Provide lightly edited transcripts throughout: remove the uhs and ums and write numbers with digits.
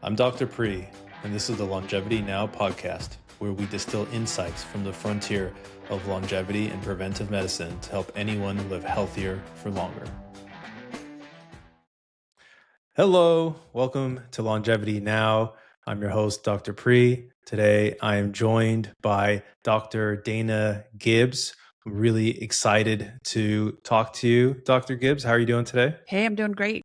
I'm Dr. Pre, and this is the Longevity Now podcast, where we distill insights from the frontier of longevity and preventive medicine to help anyone live healthier for longer. Hello, welcome to Longevity Now. I'm your host, Dr. Pre. Today, I am joined by Dr. Dana Gibbs. I'm really excited to talk to you, Dr. Gibbs. How are you doing today? Hey, I'm doing great.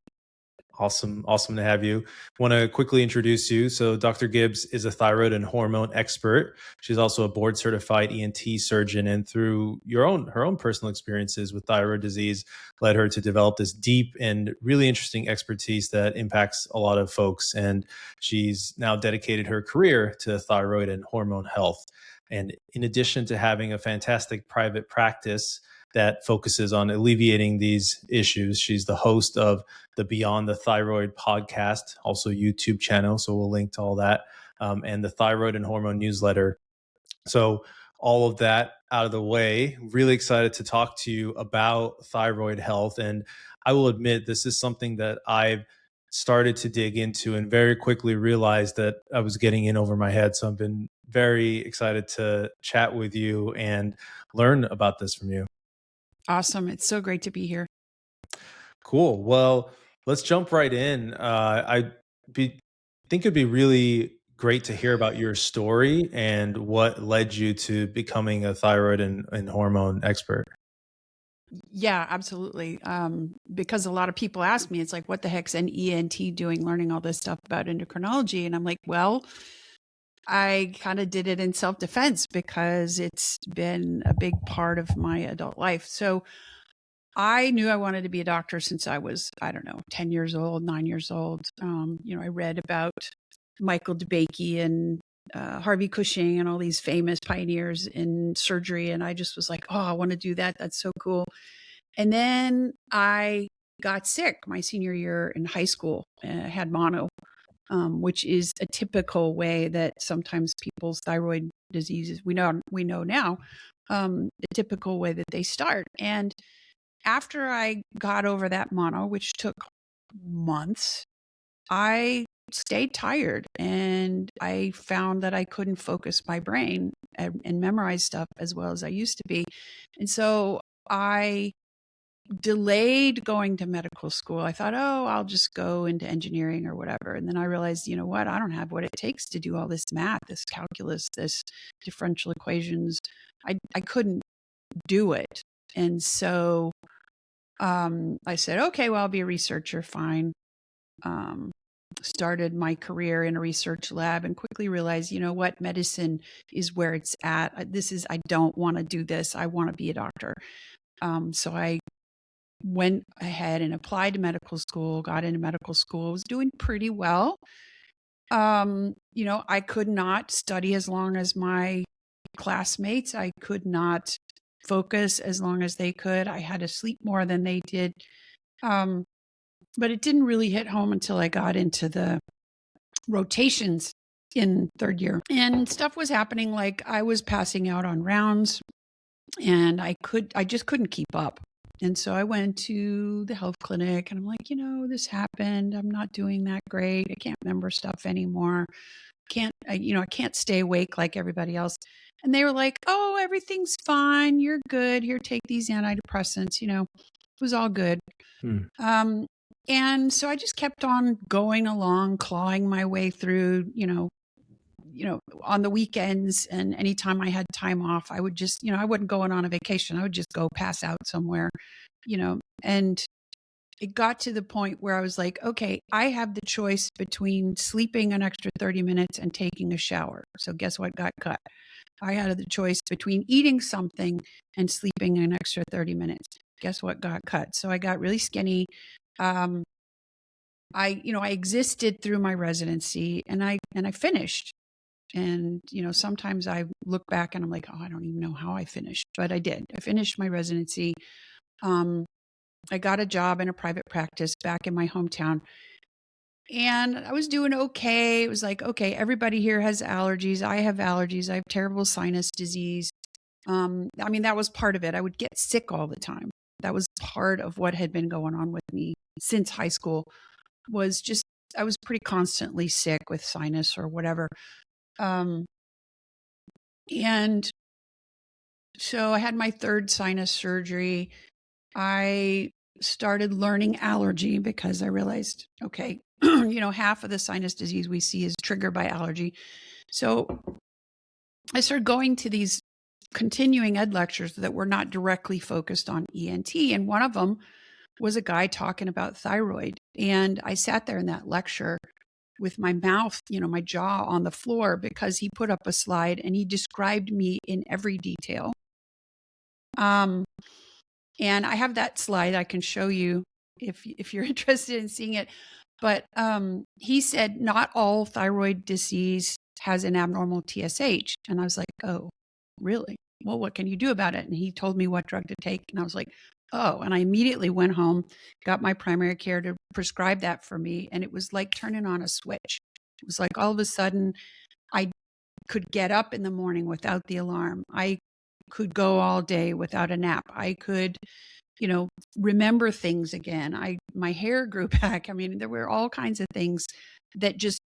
Awesome to have you. Want to quickly introduce you. So Dr. Gibbs is a thyroid and hormone expert. She's also a board certified ENT surgeon, and through her own personal experiences with thyroid disease led her to develop this deep and really interesting expertise that impacts a lot of folks. And she's now dedicated her career to thyroid and hormone health. And in addition to having a fantastic private practice that focuses on alleviating these issues, she's the host of the Beyond the Thyroid podcast, also YouTube channel. So we'll link to all that, and the Thyroid and Hormone newsletter. So all of that out of the way, really excited to talk to you about thyroid health. And I will admit, this is something that I've started to dig into and very quickly realized that I was getting in over my head. So I've been very excited to chat with you and learn about this from you. Awesome. It's so great to be here. Cool. Well, let's jump right in. Think it'd be really great to hear about your story and what led you to becoming a thyroid and hormone expert. Yeah, absolutely. Because a lot of people ask me, it's like, what the heck's an ENT doing learning all this stuff about endocrinology? And I'm like, well, I kind of did it in self-defense because it's been a big part of my adult life. So I knew I wanted to be a doctor since I was, 10 years old, 9 years old. I read about Michael DeBakey and Harvey Cushing and all these famous pioneers in surgery. And I just was like, oh, I want to do that. That's so cool. And then I got sick my senior year in high school. I had mono, which is a typical way that sometimes people's thyroid diseases, we know now, the typical way that they start. And after I got over that mono, which took months, I stayed tired and I found that I couldn't focus my brain and memorize stuff as well as I used to be. And so I delayed going to medical school. I thought, oh, I'll just go into engineering or whatever. And then I realized, you know what? I don't have what it takes to do all this math, this calculus, this differential equations. I couldn't do it. And so I said, okay, well, I'll be a researcher. Fine. Started my career in a research lab and quickly realized, you know what, medicine is where it's at. I don't want to do this. I want to be a doctor. So I went ahead and applied to medical school, got into medical school, was doing pretty well. I could not study as long as my classmates. I could not focus as long as they could. I had to sleep more than they did. But it didn't really hit home until I got into the rotations in third year. And stuff was happening, like I was passing out on rounds and I just couldn't keep up. And so I went to the health clinic and I'm like, this happened. I'm not doing that great. I can't remember stuff anymore. I can't stay awake like everybody else. And they were like, oh, everything's fine. You're good. Here, take these antidepressants. It was all good. And so I just kept on going along, clawing my way through, on the weekends and anytime I had time off, I would just, I wouldn't go on a vacation. I would just go pass out somewhere, and it got to the point where I was like, okay, I have the choice between sleeping an extra 30 minutes and taking a shower. So guess what got cut? I had the choice between eating something and sleeping an extra 30 minutes. Guess what got cut? So I got really skinny. I existed through my residency and I finished. And, sometimes I look back and I'm like, oh, I don't even know how I finished, but I did. I finished my residency. I got a job in a private practice back in my hometown and I was doing okay. It was like, okay, everybody here has allergies. I have allergies. I have terrible sinus disease. That was part of it. I would get sick all the time. That was part of what had been going on with me since high school, was just was pretty constantly sick with sinus or whatever. And so I had my third sinus surgery. I started learning allergy because I realized, okay, half of the sinus disease we see is triggered by allergy. So I started going to these continuing ed lectures that were not directly focused on ENT. And one of them was a guy talking about thyroid. And I sat there in that lecture with my mouth, my jaw on the floor, because he put up a slide and he described me in every detail. And I have that slide I can show you if you're interested in seeing it. But he said not all thyroid disease has an abnormal TSH. And I was like, oh, really? Well, what can you do about it? And he told me what drug to take. And I was like, oh, and I immediately went home, got my primary care to prescribe that for me. And it was like turning on a switch. It was like all of a sudden I could get up in the morning without the alarm. I could go all day without a nap. I could, remember things again. My hair grew back. I mean, there were all kinds of things that just,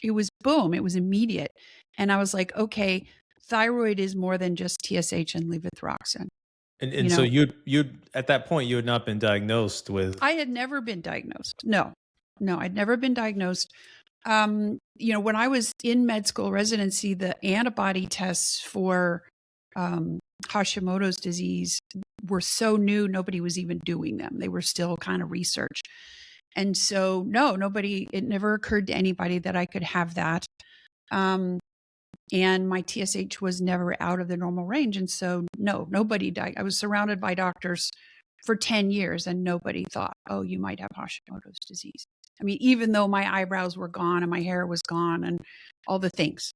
it was boom, it was immediate. And I was like, okay, thyroid is more than just TSH and levothyroxine. And so you'd at that point you had not been diagnosed with. I had never been diagnosed. No, I'd never been diagnosed. When I was in med school residency, the antibody tests for Hashimoto's disease were so new, nobody was even doing them. They were still kind of research. And so, it never occurred to anybody that I could have that. And my TSH was never out of the normal range. And so, nobody died. I was surrounded by doctors for 10 years and nobody thought, oh, you might have Hashimoto's disease. I mean, even though my eyebrows were gone and my hair was gone and all the things.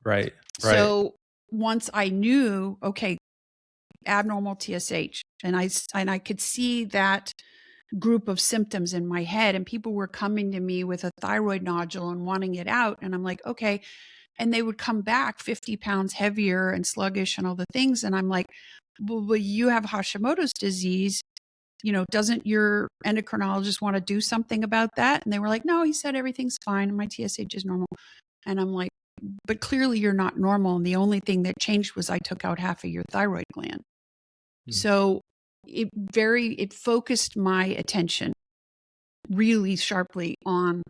Right. So once I knew, okay, abnormal TSH, and I could see that group of symptoms in my head, and people were coming to me with a thyroid nodule and wanting it out. And I'm like, okay. And they would come back 50 pounds heavier and sluggish and all the things. And I'm like, well, you have Hashimoto's disease. Doesn't your endocrinologist want to do something about that? And they were like, no, he said everything's fine. My TSH is normal. And I'm like, but clearly you're not normal. And the only thing that changed was I took out half of your thyroid gland. So it focused my attention really sharply on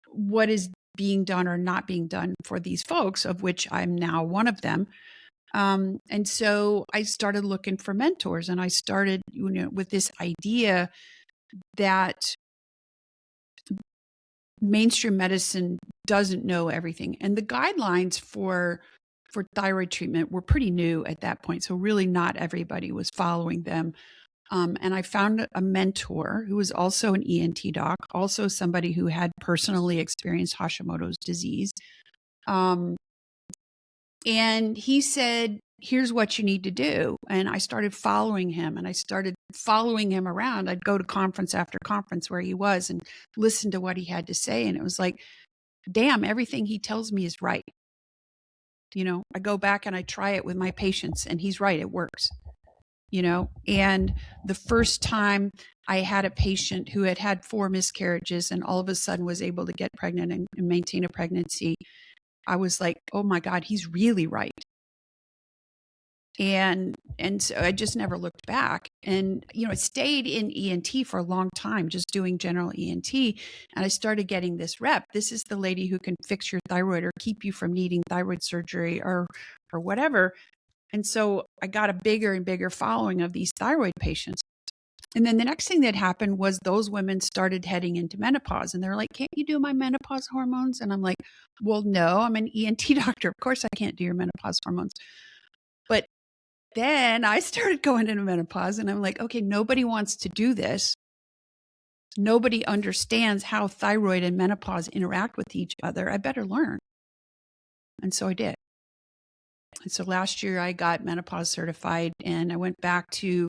what is being done or not being done for these folks, of which I'm now one of them. And so I started looking for mentors, and I started, with this idea that mainstream medicine doesn't know everything. And the guidelines for thyroid treatment were pretty new at that point. So really not everybody was following them. And I found a mentor who was also an ENT doc, also somebody who had personally experienced Hashimoto's disease. And he said, here's what you need to do. And I started following him, and I started following him around. I'd go to conference after conference where he was and listen to what he had to say. And it was like, damn, everything he tells me is right. I go back and I try it with my patients, and he's right. It works. And the first time I had a patient who had had 4 miscarriages and all of a sudden was able to get pregnant and maintain a pregnancy, I was like, oh my God, he's really right. And so I just never looked back. And, I stayed in ENT for a long time, just doing general ENT. And I started getting this rep. This is the lady who can fix your thyroid or keep you from needing thyroid surgery or whatever. And so I got a bigger and bigger following of these thyroid patients. And then the next thing that happened was those women started heading into menopause, and they're like, can't you do my menopause hormones? And I'm like, well, no, I'm an ENT doctor. Of course I can't do your menopause hormones. But then I started going into menopause, and I'm like, okay, nobody wants to do this. Nobody understands how thyroid and menopause interact with each other. I better learn. And so I did. And so last year I got menopause certified, and I went back to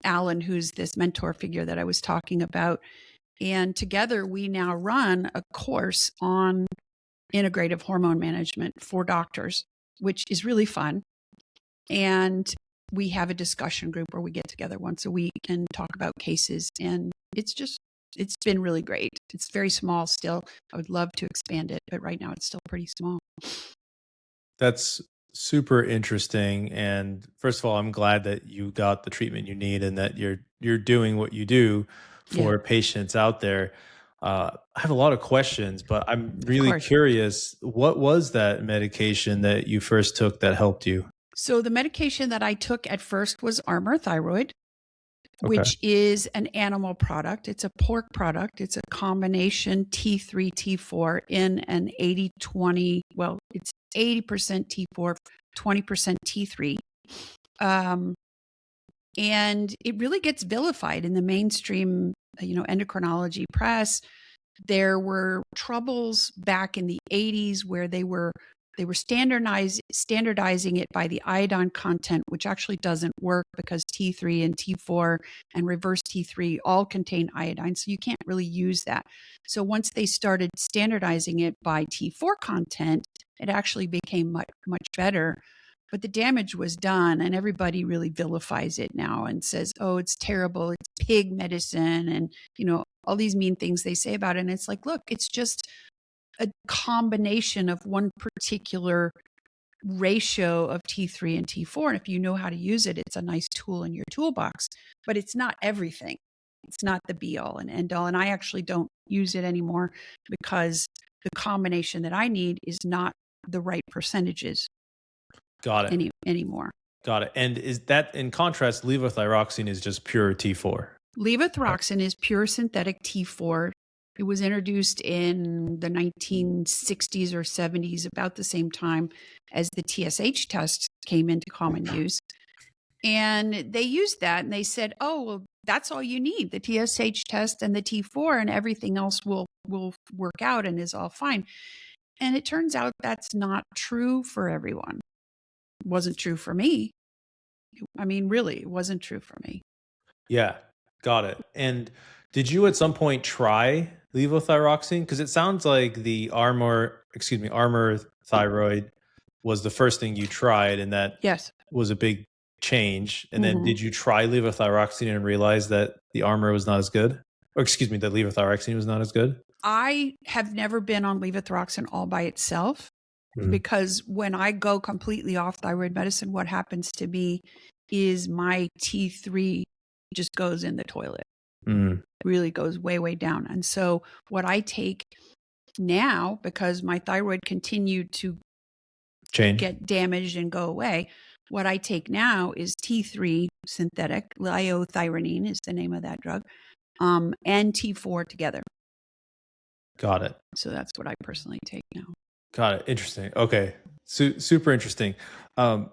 Alan, who's this mentor figure that I was talking about. And together we now run a course on integrative hormone management for doctors, which is really fun. And we have a discussion group where we get together once a week and talk about cases. And it's just it's been really great. It's very small still. I would love to expand it, but right now it's still pretty small. That's super interesting. And first of all, I'm glad that you got the treatment you need and that you're doing what you do Yeah, for patients out there. I have a lot of questions, but I'm of really course. curious. What was that medication that you first took that helped you? So the medication that I took at first was Armour Thyroid, Okay. which is an animal product. It's a pork product. It's a combination T3, T4 in an 80-20. Well, it's 80% T4, 20% T3. And it really gets vilified in the mainstream, endocrinology press. There were troubles back in the 80s where they were standardizing it by the iodine content, which actually doesn't work because T3 and T4 and reverse T3 all contain iodine. So you can't really use that. So once they started standardizing it by T4 content, it actually became much, much better. But the damage was done, and everybody really vilifies it now and says, oh, it's terrible. It's pig medicine. And, all these mean things they say about it. And it's like, look, it's just a combination of one particular ratio of T3 and T4. And if you know how to use it, it's a nice tool in your toolbox, but it's not everything. It's not the be all and end all. And I actually don't use it anymore because the combination that I need is not the right percentages Got it. anymore. Got it. And is that in contrast, levothyroxine is just pure T4? Right. Levothyroxine is pure synthetic T4. It was introduced in the 1960s or 70s, about the same time as the TSH test came into common use. And they used that and they said, oh, well, that's all you need, the TSH test and the T4, and everything else will work out and is all fine. And it turns out that's not true for everyone. It wasn't true for me. I mean, really, it wasn't true for me. Yeah, got it. And did you at some point try levothyroxine? Because it sounds like the Armour thyroid was the first thing you tried, and that Yes. was a big change. And then Mm-hmm. did you try levothyroxine and realize that the Armour was not as good? Or excuse me, that levothyroxine was not as good? I have never been on levothyroxine all by itself Mhm. because when I go completely off thyroid medicine, what happens to me is my T3 just goes in the toilet, Mm. really goes way, way down. And so what I take now, because my thyroid continued to Change. get damaged and go away, what I take now is T3 synthetic, levothyroxine is the name of that drug, and T4 together. Got it. So that's what I personally take now. Got it. Interesting. Okay. Super interesting.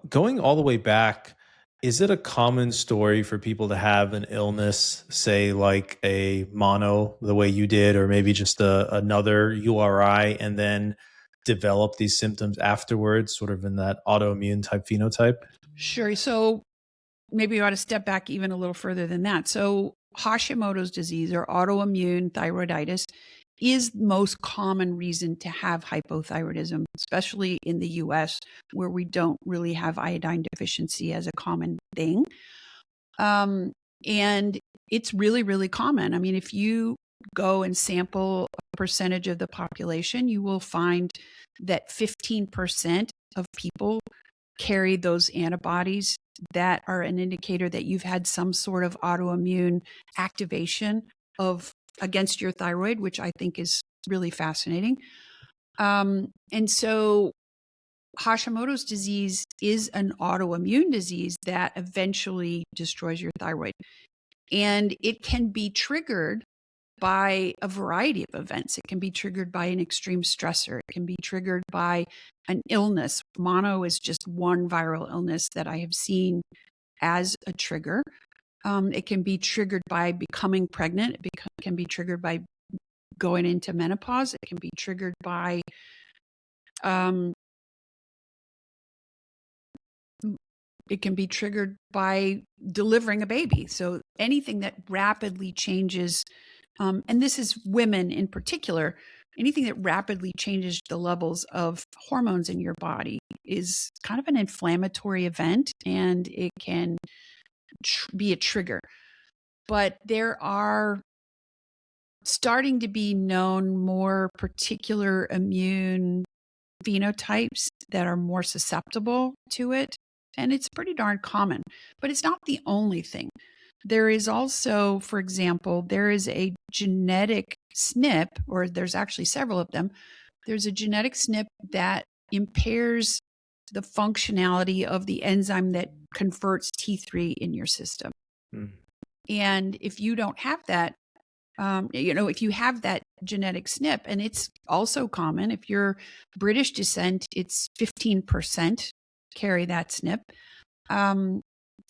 Going all the way back, is it a common story for people to have an illness, say like a mono, the way you did, or maybe just another URI, and then develop these symptoms afterwards, sort of in that autoimmune type phenotype? Sure. So maybe you ought to step back even a little further than that. So Hashimoto's disease or autoimmune thyroiditis is the most common reason to have hypothyroidism, especially in the US, where we don't really have iodine deficiency as a common thing. And it's really, really common. I mean, if you go and sample a percentage of the population, you will find that 15% of people carry those antibodies that are an indicator that you've had some sort of autoimmune activation of against your thyroid, which I think is really fascinating. And so Hashimoto's disease is an autoimmune disease that eventually destroys your thyroid. And it can be triggered by a variety of events. It can be triggered by an extreme stressor. It can be triggered by an illness. Mono is just one viral illness that I have seen as a trigger. It can be triggered by becoming pregnant. It can be triggered by going into menopause. It can be triggered by delivering a baby. So anything that rapidly changes, and this is women in particular, anything that rapidly changes the levels of hormones in your body is kind of an inflammatory event, and it can be a trigger. But there are starting to be known more particular immune phenotypes that are more susceptible to it. And it's pretty darn common, but it's not the only thing. There is also, for example, there is a genetic SNP, or there's actually several of them. There's a genetic SNP that impairs the functionality of the enzyme that converts T3 in your system. Mm. And if you don't have that, if you have that genetic SNP, and it's also common, if you're British descent, it's 15% carry that SNP,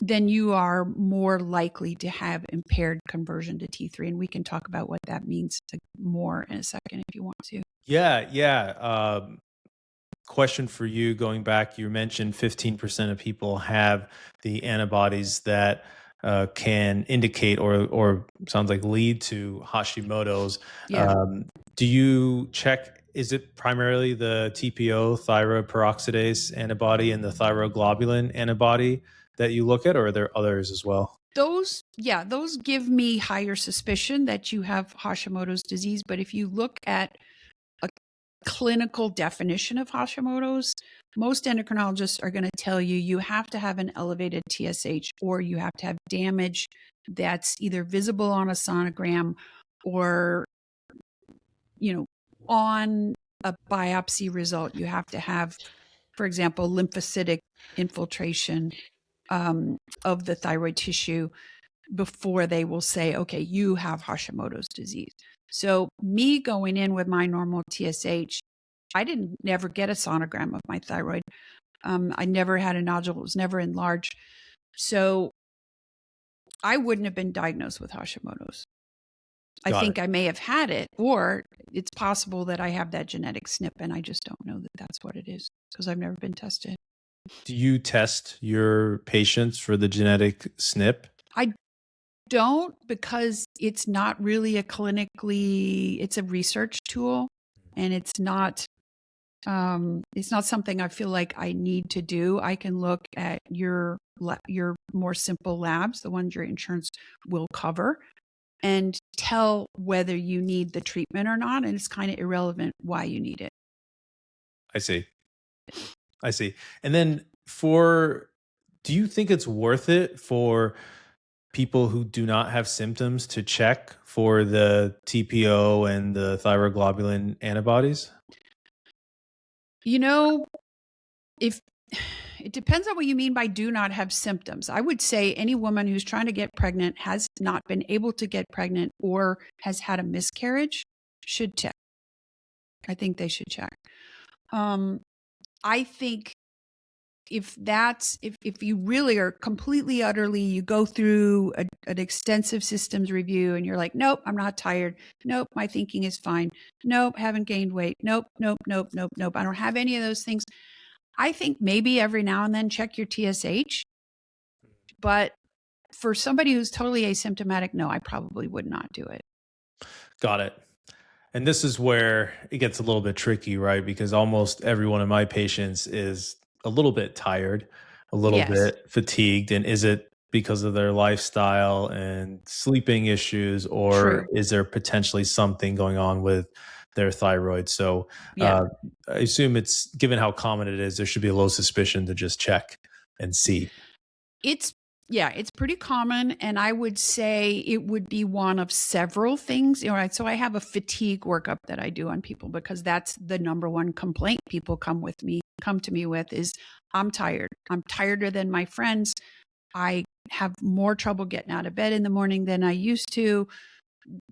then you are more likely to have impaired conversion to T3. And we can talk about what that means more in a second if you want to. Yeah. Question for you, going back, you mentioned 15% of people have the antibodies that can indicate or sounds like lead to Hashimoto's. Yeah. Do you check, is it primarily the TPO, thyroid peroxidase antibody, and the thyroglobulin antibody that you look at, or are there others as well? Those give me higher suspicion that you have Hashimoto's disease. But if you look at a clinical definition of Hashimoto's, most endocrinologists are going to tell you you have to have an elevated TSH, or you have to have damage that's either visible on a sonogram or, on a biopsy result. You have to have, for example, lymphocytic infiltration of the thyroid tissue before they will say, okay, you have Hashimoto's disease. So me going in with my normal TSH, I didn't never get a sonogram of my thyroid. I never had a nodule. It was never enlarged. So I wouldn't have been diagnosed with Hashimoto's. I think I may have had it, or it's possible that I have that genetic SNP and I just don't know that that's what it is because I've never been tested. Do you test your patients for the genetic SNP? I don't, because it's not really it's a research tool, and it's not something I feel like I need to do. I can look at your more simple labs, the ones your insurance will cover, and tell whether you need the treatment or not. And it's kind of irrelevant why you need it. I see. And then do you think it's worth it for people who do not have symptoms to check for the TPO and the thyroglobulin antibodies? If it depends on what you mean by do not have symptoms. I would say any woman who's trying to get pregnant, has not been able to get pregnant, or has had a miscarriage should check. I think they should check. I think if you really are completely, utterly, you go through an extensive systems review and you're like, nope, I'm not tired. Nope, my thinking is fine. Nope, haven't gained weight. Nope. I don't have any of those things. I think maybe every now and then check your TSH. But for somebody who's totally asymptomatic, no, I probably would not do it. Got it. And this is where it gets a little bit tricky, right? Because almost every one of my patients is a little bit tired, a little bit fatigued. And is it because of their lifestyle and sleeping issues, or is there potentially something going on with their thyroid? So I assume, it's given how common it is, there should be a low suspicion to just check and see. It's pretty common. And I would say it would be one of several things. So I have a fatigue workup that I do on people, because that's the number one complaint people come to me with is, I'm tired. I'm tireder than my friends. I have more trouble getting out of bed in the morning than I used to,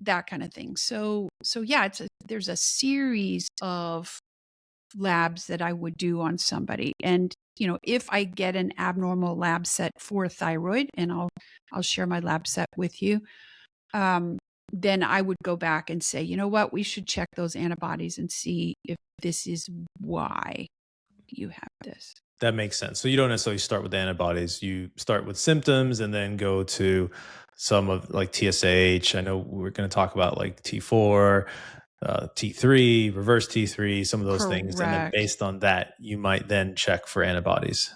that kind of thing. So yeah, there's a series of labs that I would do on somebody. And if I get an abnormal lab set for thyroid, and I'll share my lab set with you, then I would go back and say, you know what, we should check those antibodies and see if this is why you have this. That makes sense. So you don't necessarily start with antibodies. You start with symptoms and then go to some of like TSH. I know we're going to talk about like T4, T3, reverse T3, some of those things. And then based on that, you might then check for antibodies.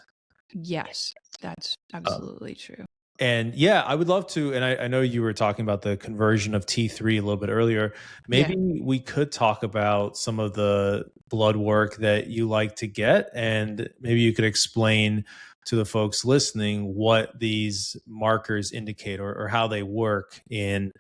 Yes, that's absolutely true. And yeah, I would love to. And I know you were talking about the conversion of T3 a little bit earlier. Yeah. Maybe we could talk about some of the blood work that you like to get. And maybe you could explain to the folks listening what these markers indicate, or how they work in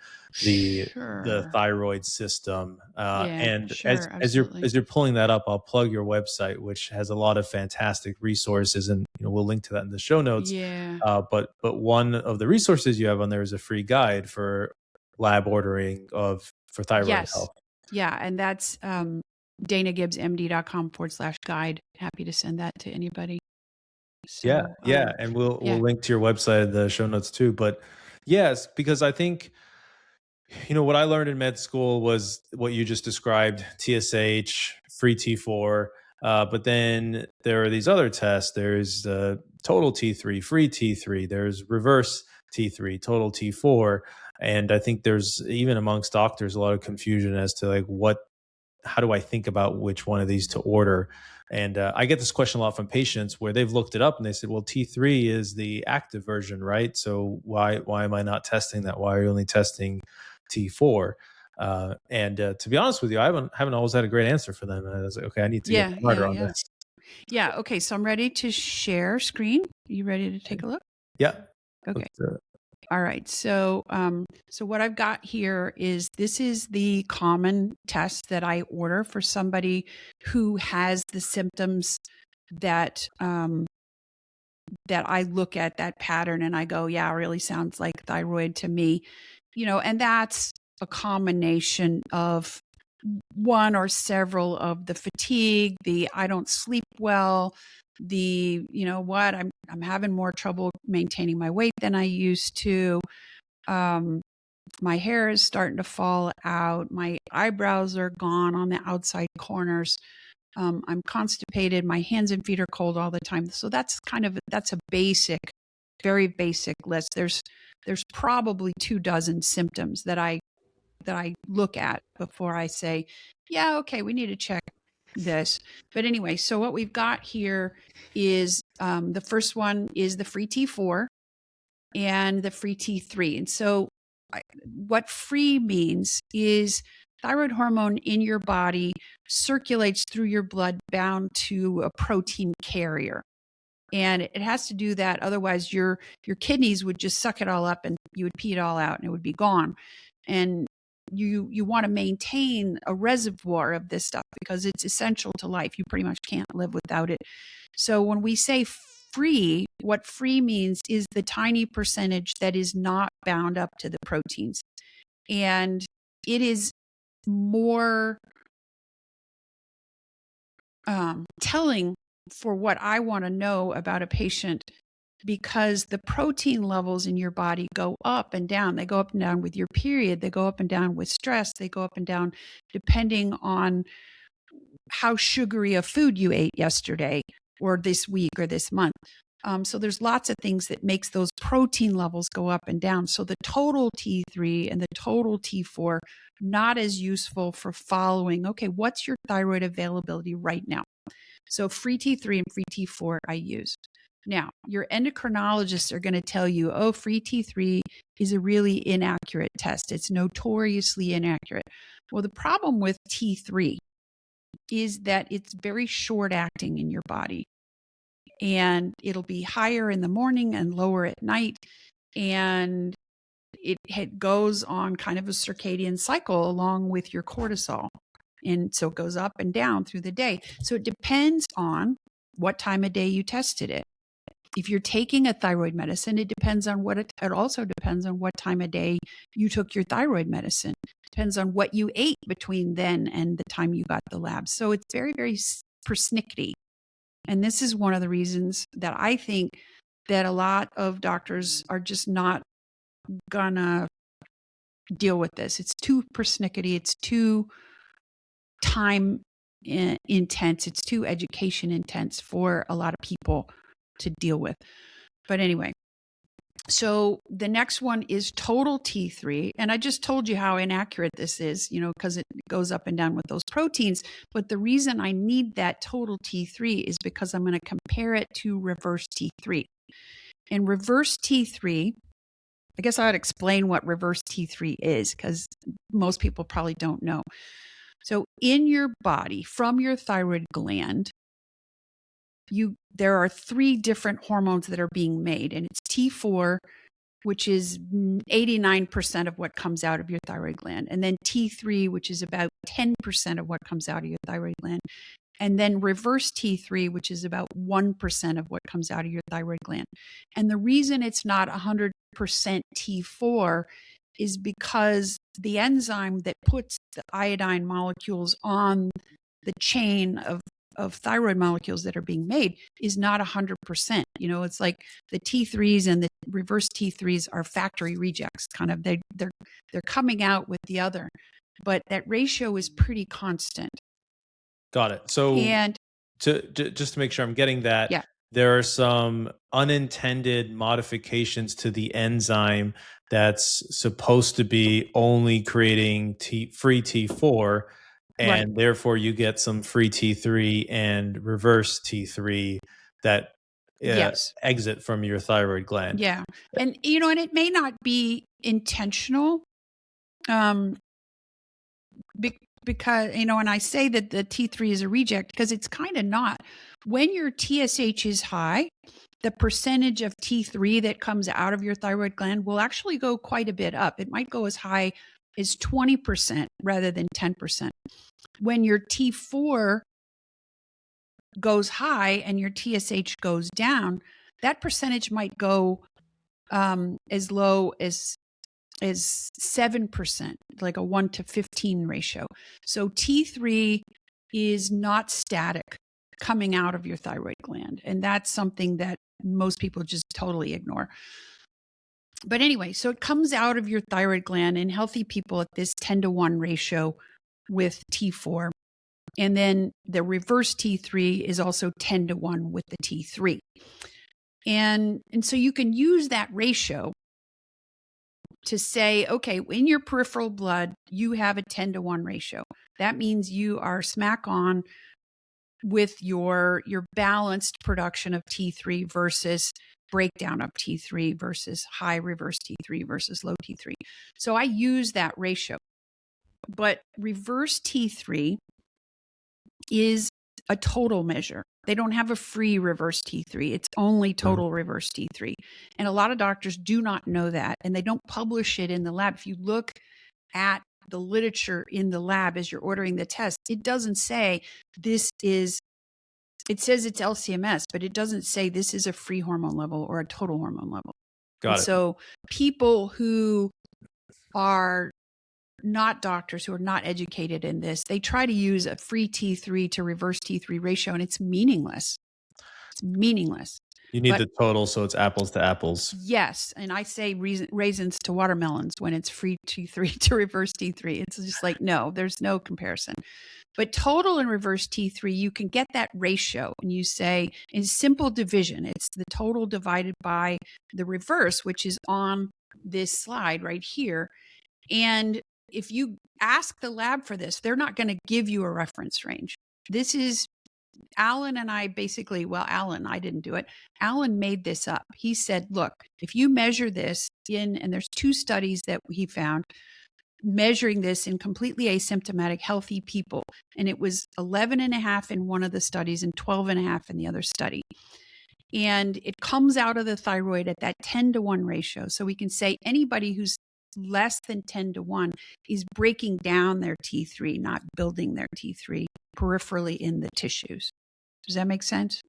the Sure. thyroid system. Yeah, And sure. Absolutely. as you're pulling that up, I'll plug your website, which has a lot of fantastic resources, and we'll link to that in the show notes. Yeah. But one of the resources you have on there is a free guide for lab ordering for thyroid Yes. health. Yeah. And that's danagibbsmd.com/guide. Happy to send that to anybody. Yeah, So, yeah, and we'll yeah. link to your website in the show notes too. But yes, because I think what I learned in med school was what you just described: TSH, free T4. But then there are these other tests. There's total T3, free T3. There's reverse T3, total T4. And I think there's, even amongst doctors, a lot of confusion as to like how do I think about which one of these to order? And I get this question a lot from patients where they've looked it up and they said, well, T3 is the active version, right? So why am I not testing that? Why are you only testing T4? And to be honest with you, I haven't always had a great answer for them. And I was like, okay, I need to get Yeah. smarter Yeah. on Yeah. this. Yeah. Okay. So I'm ready to share screen. You ready to take a look? Yeah. Okay. Let's do it. All right. So, so what I've got here is this is the common test that I order for somebody who has the symptoms that that I look at that pattern and I go, yeah, it really sounds like thyroid to me, and that's a combination of one or several of the fatigue, the I don't sleep well, the I'm having more trouble maintaining my weight than I used to. My hair is starting to fall out. My eyebrows are gone on the outside corners. I'm constipated. My hands and feet are cold all the time. So that's a basic, very basic list. There's probably 24 symptoms that I look at before I say, yeah, okay, we need to check this. But anyway, so what we've got here is the first one is the free T4 and the free T3. And so what free means is thyroid hormone in your body circulates through your blood bound to a protein carrier. And it has to do that. Otherwise, your kidneys would just suck it all up and you would pee it all out and it would be gone. And you want to maintain a reservoir of this stuff because it's essential to life. You pretty much can't live without it. So when we say free, what free means is the tiny percentage that is not bound up to the proteins. And it is more telling for what I want to know about a patient because the protein levels in your body go up and down. They go up and down with your period. They go up and down with stress. They go up and down depending on how sugary a food you ate yesterday or this week or this month. So there's lots of things that makes those protein levels go up and down. So the total T3 and the total T4, not as useful for following, okay, what's your thyroid availability right now? So free T3 and free T4 I use. Now, your endocrinologists are going to tell you, oh, free T3 is a really inaccurate test. It's notoriously inaccurate. Well, the problem with T3 is that it's very short acting in your body. And it'll be higher in the morning and lower at night. And it goes on kind of a circadian cycle along with your cortisol. And so it goes up and down through the day. So it depends on what time of day you tested it. If you're taking a thyroid medicine, it depends on it also depends on what time of day you took your thyroid medicine. Depends on what you ate between then and the time you got the lab. So it's very, very persnickety. And this is one of the reasons that I think that a lot of doctors are just not gonna deal with this. It's too persnickety. It's too time intense. It's too education intense for a lot of people to deal with. But anyway, so the next one is total T3. And I just told you how inaccurate this is, because it goes up and down with those proteins. But the reason I need that total T3 is because I'm going to compare it to reverse T3. And reverse T3 I guess I'd explain what reverse T3 is, because most people probably don't know. So in your body, from your thyroid gland, there are 3 different hormones that are being made, and it's T4, which is 89% of what comes out of your thyroid gland, and then T3, which is about 10% of what comes out of your thyroid gland, and then reverse T3, which is about 1% of what comes out of your thyroid gland. And the reason it's not 100% T4 is because the enzyme that puts the iodine molecules on the chain of thyroid molecules that are being made is not 100%. It's like the T3s and the reverse T3s are factory rejects, kind of. They're coming out with the other, but that ratio is pretty constant. Got it. So, and just to make sure I'm getting that, yeah, there are some unintended modifications to the enzyme that's supposed to be only creating free T4, and right. therefore you get some free T3 and reverse T3 that Yes. exit from your thyroid gland. Yeah. And and it may not be intentional. Because, and I say that the T3 is a reject because it's kind of not. When your TSH is high, the percentage of T3 that comes out of your thyroid gland will actually go quite a bit up. It might go as high as 20% rather than 10%. When your T4 goes high and your TSH goes down, that percentage might go as low as 7%, like a 1-to-15 ratio. So T3 is not static coming out of your thyroid gland. And that's something that most people just totally ignore. But anyway, so it comes out of your thyroid gland in healthy people at this 10-to-1 ratio with T4. And then the reverse T3 is also 10-to-1 with the T3. And so you can use that ratio to say, okay, in your peripheral blood, you have a 10-to-1 ratio. That means you are smack on with your balanced production of T3 versus breakdown of T3 versus high reverse T3 versus low T3. So I use that ratio. But reverse T3 is a total measure. They don't have a free reverse T3. It's only total reverse T3. And a lot of doctors do not know that, and they don't publish it in the lab. If you look at the literature in the lab as you're ordering the test, it doesn't say it says it's LCMS, but it doesn't say this is a free hormone level or a total hormone level. Got it. So people who are not doctors, who are not educated in this, they try to use a free T3 to reverse T3 ratio, and it's meaningless. It's meaningless. You need the total, so it's apples to apples. Yes. And I say raisins to watermelons when it's free T3 to reverse T3. It's just like, no, there's no comparison. But total and reverse T3, you can get that ratio, and you say in simple division, it's the total divided by the reverse, which is on this slide right here. And if you ask the lab for this, they're not going to give you a reference range. This is Alan and I basically, Alan, I didn't do it. Alan made this up. He said, look, if you measure this and there's 2 studies that he found measuring this in completely asymptomatic healthy people. And it was 11.5 in one of the studies and 12.5 in the other study. And it comes out of the thyroid at that 10-to-1 ratio. So we can say anybody who's less than 10-to-1 is breaking down their T3, not building their T3 peripherally in the tissues. Does that make sense?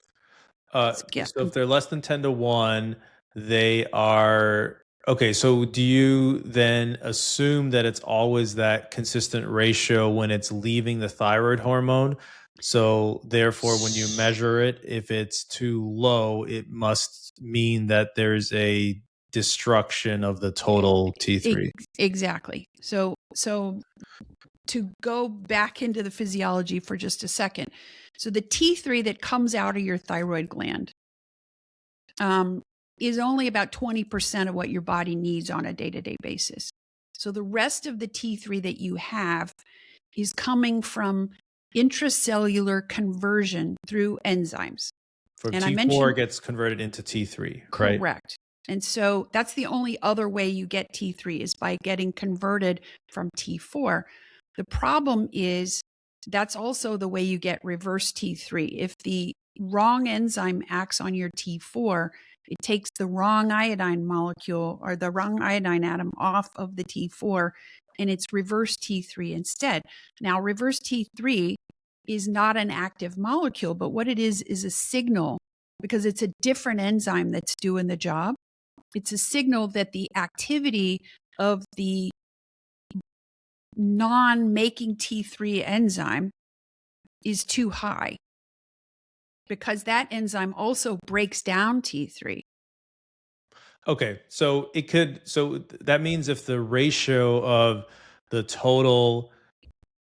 So if they're less than 10-to-1, they are okay. So do you then assume that it's always that consistent ratio when it's leaving the thyroid hormone? So therefore, when you measure it, if it's too low, it must mean that there's a destruction of the total T3. Exactly. So to go back into the physiology for just a second. So the T3 that comes out of your thyroid gland is only about 20% of what your body needs on a day-to-day basis. So the rest of the T3 that you have is coming from intracellular conversion through enzymes. From and T4 I mentioned gets converted into T3, correct. right? And so that's the only other way you get T3 is by getting converted from T4. The problem is that's also the way you get reverse T3. If the wrong enzyme acts on your T4, it takes the wrong iodine molecule or the wrong iodine atom off of the T4, and it's reverse T3 instead. Now, reverse T3 is not an active molecule, but what it is a signal, because it's a different enzyme that's doing the job. It's a signal that the activity of the non-making T3 enzyme is too high, because that enzyme also breaks down T3. Okay, so that means if the ratio of the total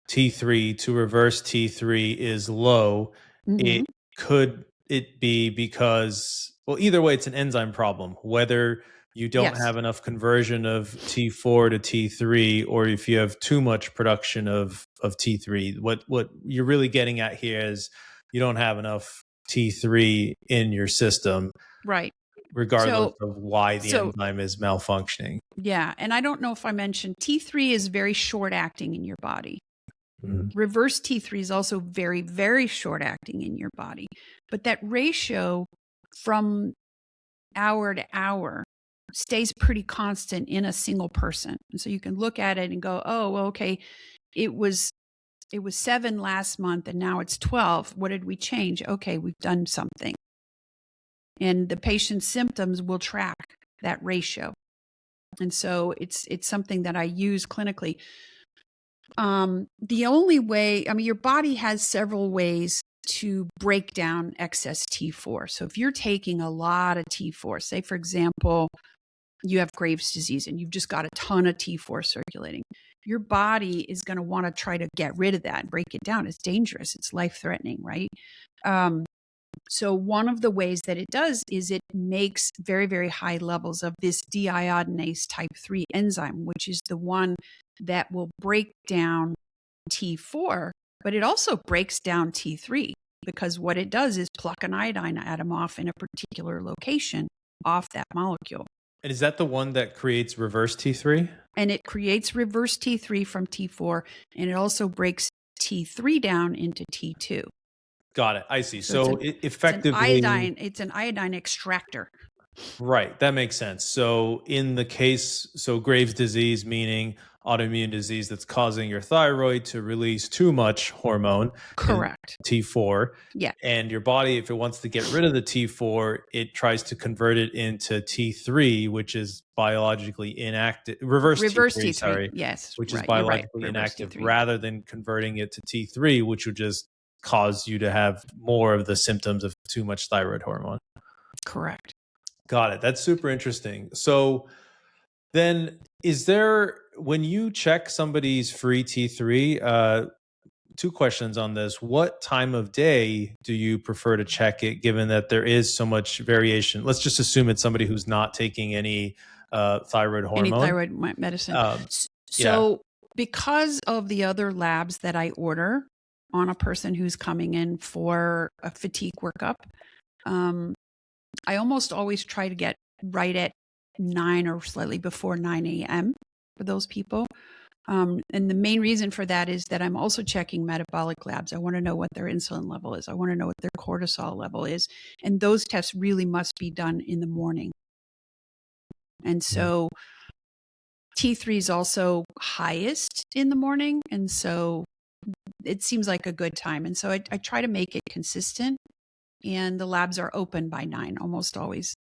T3 to reverse T3 is low, Mm-hmm. it be because, well, either way it's an enzyme problem, whether you don't Yes. have enough conversion of T4 to T3 or if you have too much production of T3. What you're really getting at here is you don't have enough T3 in your system, Right. regardless So, of why the so enzyme is malfunctioning. yeah. And I don't know if I mentioned T3 is very short acting in your body. Mhm. Reverse T3 is also very, very short acting in your body. But that ratio from hour to hour stays pretty constant in a single person. And so you can look at it and go, oh, well, okay, it was 7 last month and now it's 12. What did we change? Okay, we've done something. And the patient's symptoms will track that ratio. And so it's something that I use clinically. The only way, I mean, your body has several ways to break down excess T4. So if you're taking a lot of T4, say for example, you have Graves' disease and you've just got a ton of T4 circulating, your body is going to want to try to get rid of that and break it down. It's dangerous. It's life-threatening, right? So one of the ways that it does is it makes very, very high levels of this deiodinase type 3 enzyme, which is the one that will break down T4, but it also breaks down T3, because what it does is pluck an iodine atom off in a particular location off that molecule. And is that the one that creates reverse T3? And it creates reverse T3 from T4, and it also breaks T3 down into T2. Got it. I see. So it's So effectively, it's an iodine extractor. right. That makes sense. So in the case, so Graves' disease, meaning autoimmune disease that's causing your thyroid to release too much hormone in Correct. T4. Yeah. And your body, if it wants to get rid of the T4, it tries to convert it into T3, which is biologically inactive, reverse Reverse T3, T3. sorry, Yes. which is Right. You're right. biologically Reverse inactive, T3. rather than converting it to T3, which would just cause you to have more of the symptoms of too much thyroid hormone. Correct. Got it. That's super interesting. So then is there, when you check somebody's free T3, two questions on this. What time of day do you prefer to check it, given that there is so much variation? Let's just assume it's somebody who's not taking any thyroid Any hormone. thyroid medicine. Yeah. So because of the other labs that I order on a person who's coming in for a fatigue workup, I almost always try to get right at 9 or slightly before 9 a.m. for those people. And the main reason for that is that I'm also checking metabolic labs. I want to know what their insulin level is. I want to know what their cortisol level is. And those tests really must be done in the morning. And so T3 is also highest in the morning. And so it seems like a good time. And so I try to make it consistent. And the labs are open by 9, almost always.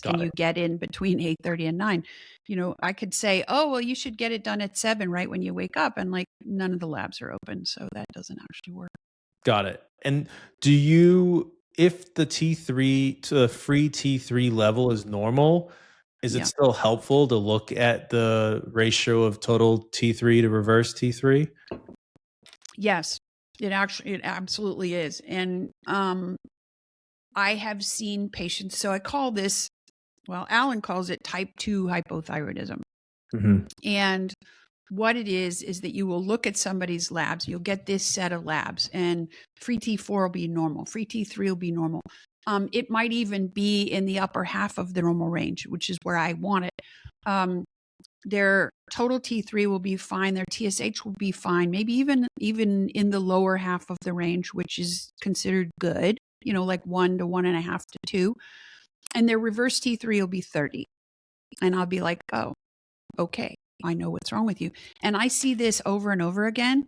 Can you get in between 8:30 and 9? You know, I could say, oh, well, you should get it done at 7 right when you wake up. And like none of the labs are open. So that doesn't actually work. Got it. And do you, if the T3 to the free T3 level is normal, is it still helpful to look at the ratio of total T3 to reverse T3? Yes, it absolutely is. And I have seen patients, so I call this, well, Alan calls it type 2 hypothyroidism. Mm-hmm. And what it is that you will look at somebody's labs, you'll get this set of labs, and free T4 will be normal, free T3 will be normal. It might even be in the upper half of the normal range, which is where I want it. Their total T3 will be fine. Their TSH will be fine. Maybe even in the lower half of the range, which is considered good, like 1 to 1.5 to 2. And their reverse T3 will be 30. And I'll be like, oh, okay, I know what's wrong with you. And I see this over and over again.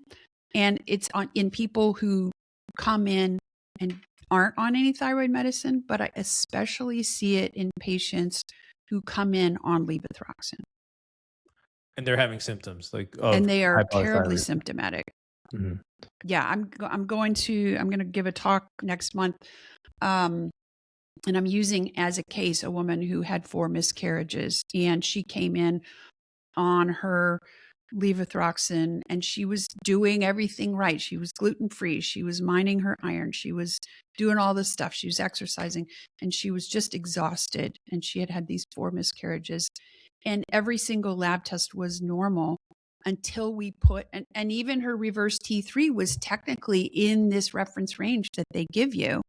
And it's in people who come in and aren't on any thyroid medicine, but I especially see it in patients who come in on levothyroxine. And they're having symptoms of and they are terribly hypothyroidism. symptomatic. Mm-hmm. Yeah, I'm going to give a talk next month. And I'm using as a case a woman who had 4 miscarriages, and she came in on her levothyroxine, and she was doing everything right. She was gluten-free. She was mining her iron. She was doing all this stuff. She was exercising, and she was just exhausted. And she had had these 4 miscarriages, and every single lab test was normal until we put, and even her reverse T3 was technically in this reference range that they give you.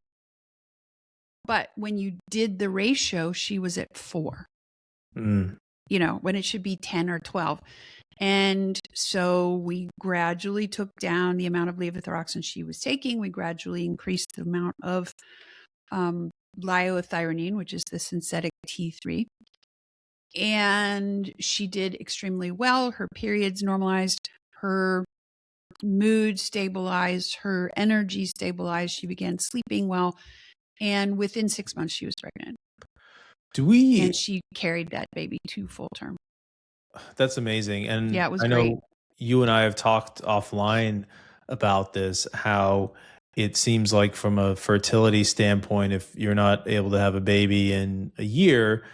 But when you did the ratio, she was at 4, when it should be 10 or 12. And so we gradually took down the amount of levothyroxine she was taking. We gradually increased the amount of liothyronine, which is the synthetic T3. And she did extremely well. Her periods normalized, her mood stabilized, her energy stabilized. She began sleeping well. And within 6 months, she was pregnant. And she carried that baby to full term. That's amazing. And yeah, it was I great. know you and I have talked offline about this, how it seems like from a fertility standpoint, if you're not able to have a baby in a year,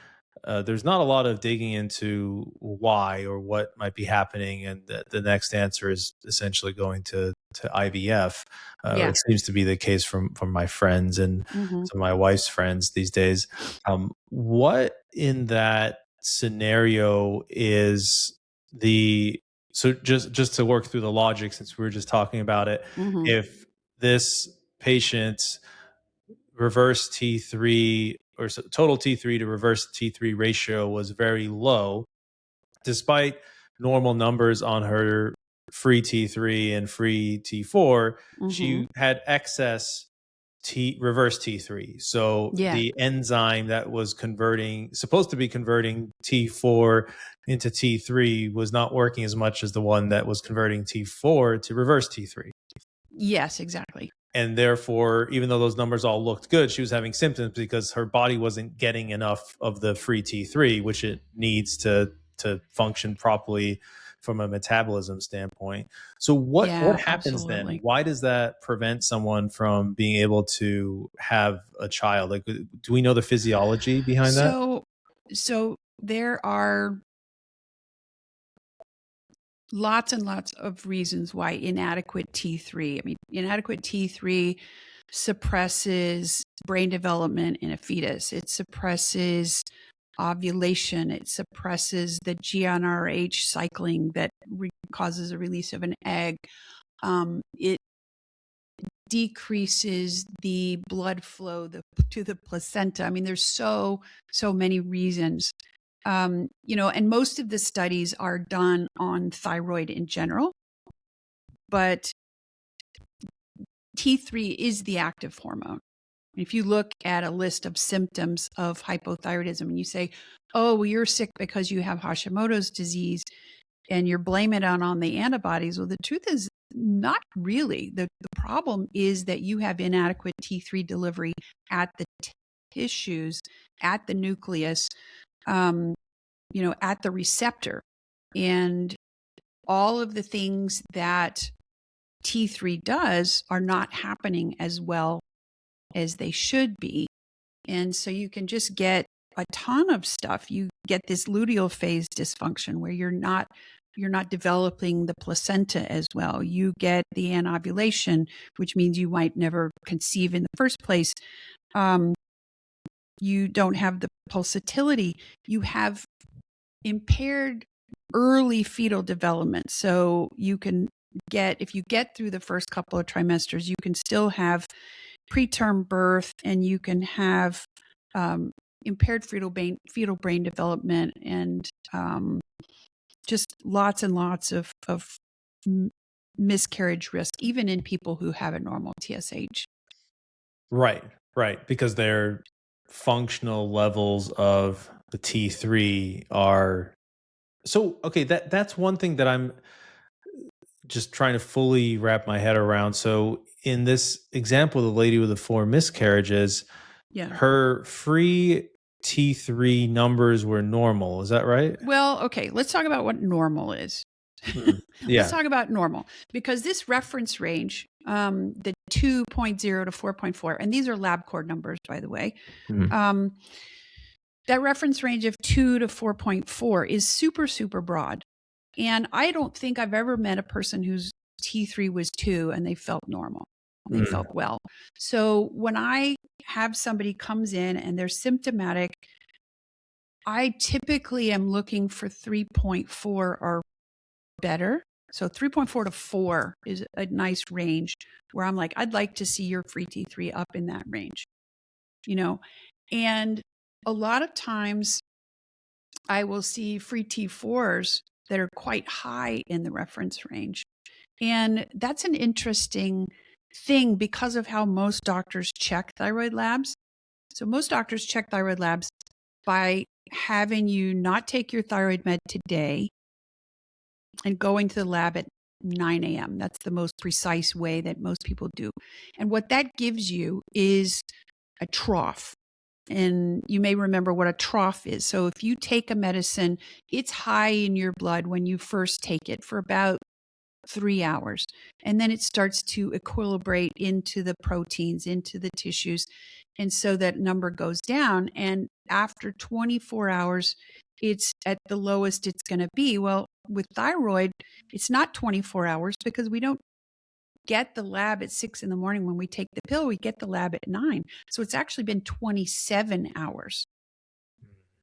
there's not a lot of digging into why or what might be happening. And the next answer is essentially going to IVF. It seems to be the case from my friends and some of my wife's friends these days. What in that scenario is so just to work through the logic, since we were just talking about it, if this patient's reverse T3 or total T3 to reverse T3 ratio was very low, despite normal numbers on her free T3 and free T4, she had excess reverse T3. So the enzyme that was supposed to be converting T4 into T3 was not working as much as the one that was converting T4 to reverse T3. Yes, exactly. And therefore, even though those numbers all looked good, she was having symptoms because her body wasn't getting enough of the free T3, which it needs to function properly from a metabolism standpoint. So what happens then? Why does that prevent someone from being able to have a child? Like, do we know the physiology behind that? So there are lots and lots of reasons why inadequate T3 suppresses brain development in a fetus. It suppresses ovulation. It suppresses the GnRH cycling that causes a release of an egg. It decreases the blood flow to the placenta. I mean, there's so many reasons. And most of the studies are done on thyroid in general, but T3 is the active hormone. If you look at a list of symptoms of hypothyroidism and you say, oh, well, you're sick because you have Hashimoto's disease and you're blaming it on the antibodies. Well, the truth is not really. The problem is that you have inadequate T3 delivery at the tissues, at the nucleus, at the receptor. And all of the things that T3 does are not happening as well as they should be. And so you can just get a ton of stuff. You get this luteal phase dysfunction where you're not developing the placenta as well. You get the anovulation, which means you might never conceive in the first place. You don't have the pulsatility. You have impaired early fetal development. So you can if you get through the first couple of trimesters, you can still have preterm birth, and you can have impaired fetal brain development, and just lots and lots of miscarriage risk, even in people who have a normal TSH. Right, right. Because their functional levels of the T3 are so okay. That's one thing that I'm just trying to fully wrap my head around. So in this example, the lady with the 4 miscarriages, Yeah. her free T3 numbers were normal. Is that right? Well, okay, let's talk about what normal is. Mm. Let's Yeah. talk about normal, because this reference range, the 2.0 to 4.4, and these are lab cord numbers, by the way. Mhm. That reference range of 2 to 4.4 is super, super broad. And I don't think I've ever met a person whose T3 was 2 and they felt normal. They felt well. So when I have somebody comes in and they're symptomatic, I typically am looking for 3.4 or better. So 3.4 to 4 is a nice range where I'm like, I'd like to see your free T3 up in that range, you know? And a lot of times I will see free T4s that are quite high in the reference range. And that's an interesting thing because of how most doctors check thyroid labs. So most doctors check thyroid labs by having you not take your thyroid med today and going to the lab at 9 a.m. That's the most precise way that most people do. And what that gives you is a trough. And you may remember what a trough is. So if you take a medicine, it's high in your blood when you first take it for about 3 hours. And then it starts to equilibrate into the proteins, into the tissues. And so that number goes down. And after 24 hours, it's at the lowest it's going to be. Well, with thyroid, it's not 24 hours because we don't get the lab at 6 in the morning when we take the pill. We get the lab at 9. So it's actually been 27 hours.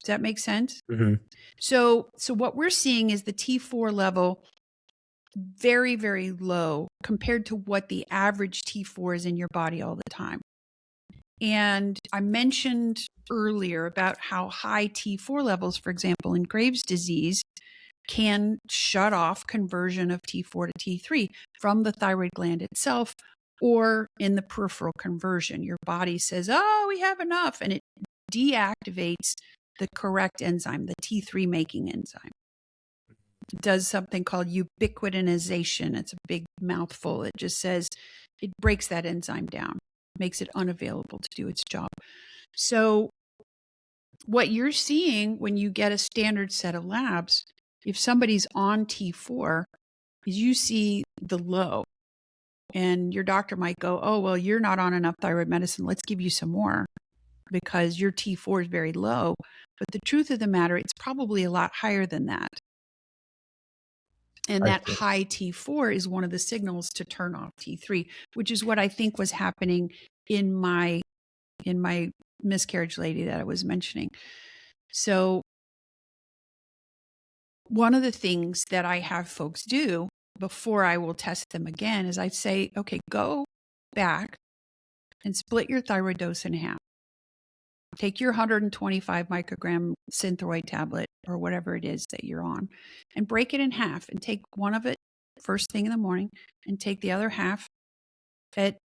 Does that make sense? Mm-hmm. So what we're seeing is the T4 level very, very low compared to what the average T4 is in your body all the time. And I mentioned earlier about how high T4 levels, for example, in Graves' disease, can shut off conversion of T4 to T3 from the thyroid gland itself or in the peripheral conversion. Your body says, oh, we have enough, and it deactivates the correct enzyme, the T3 making enzyme. It does something called ubiquitination. It's a big mouthful. It just says it breaks that enzyme down, makes it unavailable to do its job. So what you're seeing when you get a standard set of labs, if somebody's on T4, is you see the low. And your doctor might go, oh, well, you're not on enough thyroid medicine. Let's give you some more because your T4 is very low. But the truth of the matter, it's probably a lot higher than that. And that high T4 is one of the signals to turn off T3, which is what I think was happening in my miscarriage lady that I was mentioning. So one of the things that I have folks do before I will test them again is I say, okay, go back and split your thyroid dose in half. Take your 125 microgram Synthroid tablet or whatever it is that you're on and break it in half and take one of it first thing in the morning and take the other half at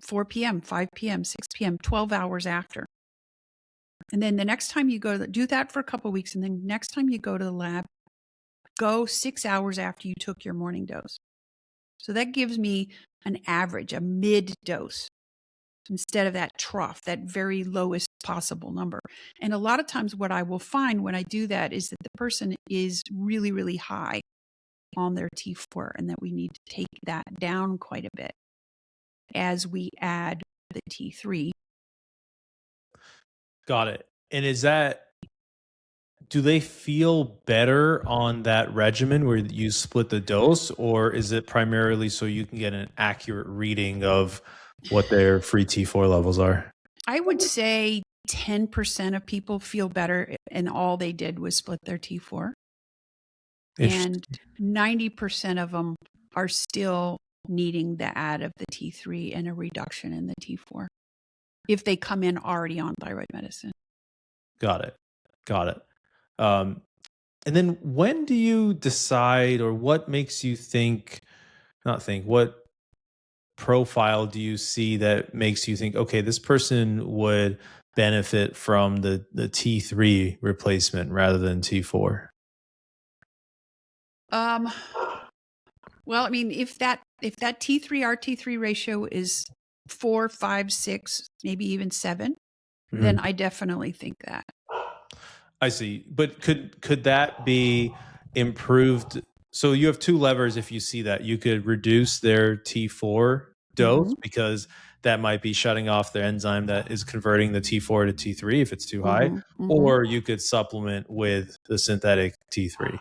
4 p.m., 5 p.m., 6 p.m., 12 hours after. And then the next time you go, do that for a couple of weeks. And then next time you go to the lab, go 6 hours after you took your morning dose. So that gives me an average, a mid dose, instead of that trough, that very lowest possible number. And a lot of times what I will find when I do that is that the person is really, really high on their T4 and that we need to take that down quite a bit as we add the T3. Got it. And do they feel better on that regimen where you split the dose, or is it primarily so you can get an accurate reading of what their free T4 levels are? I would say 10% of people feel better and all they did was split their T4. And 90% of them are still needing the add of the T3 and a reduction in the T4. if they come in already on thyroid medicine. Got it. Got it. Um, and then when do you decide, or what makes you think, not think, what profile do you see that makes you think, okay, this person would benefit from the T3 replacement rather than T4? Um, well, I mean, if that T3 RT3 ratio is 4, 5, 6, maybe even 7, then I definitely think that. I see. But could that be improved? So you have two levers if you see that. You could reduce their T4 dose Mhm. because that might be shutting off the enzyme that is converting the T4 to T3 if it's too high, Mhm. Mhm. or you could supplement with the synthetic T3.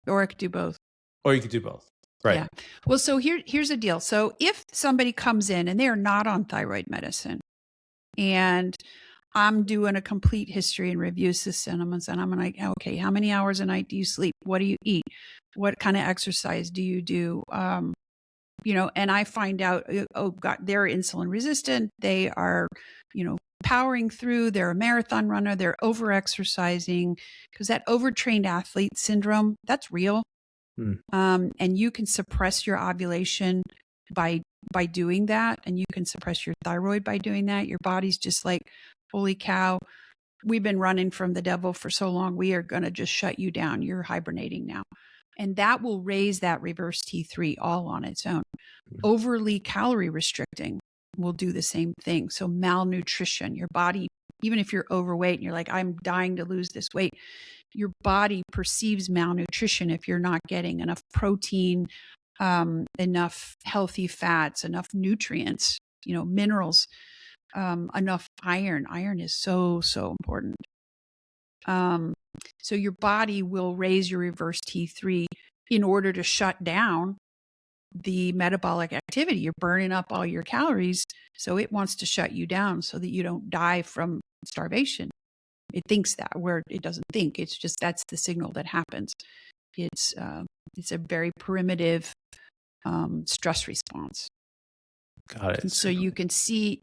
Or I could do both. Or you could do both. Right. Yeah. Well, so here's the deal. So if somebody comes in and they are not on thyroid medicine, and I'm doing a complete history and review system, and I'm like, okay, how many hours a night do you sleep? What do you eat? What kind of exercise do you do? And I find out, oh God, they're insulin resistant. They are, powering through. They're a marathon runner. They're over exercising, because that overtrained athlete syndrome, that's real. Mm. And you can suppress your ovulation by doing that, and you can suppress your thyroid by doing that. Your body's just like, holy cow, we've been running from the devil for so long. We are going to just shut you down. You're hibernating now. And that will raise that reverse T3 all on its own. Overly calorie restricting will do the same thing. So malnutrition, your body, even if you're overweight and you're like, I'm dying to lose this weight, your body perceives malnutrition if you're not getting enough protein, enough healthy fats, enough nutrients, minerals, enough iron. Iron is so, so important. So your body will raise your reverse T3 in order to shut down the metabolic activity. You're burning up all your calories, so it wants to shut you down so that you don't die from starvation. It thinks that, where it doesn't think. It's just, that's the signal that happens. It's a very primitive stress response. Got And it. so you can see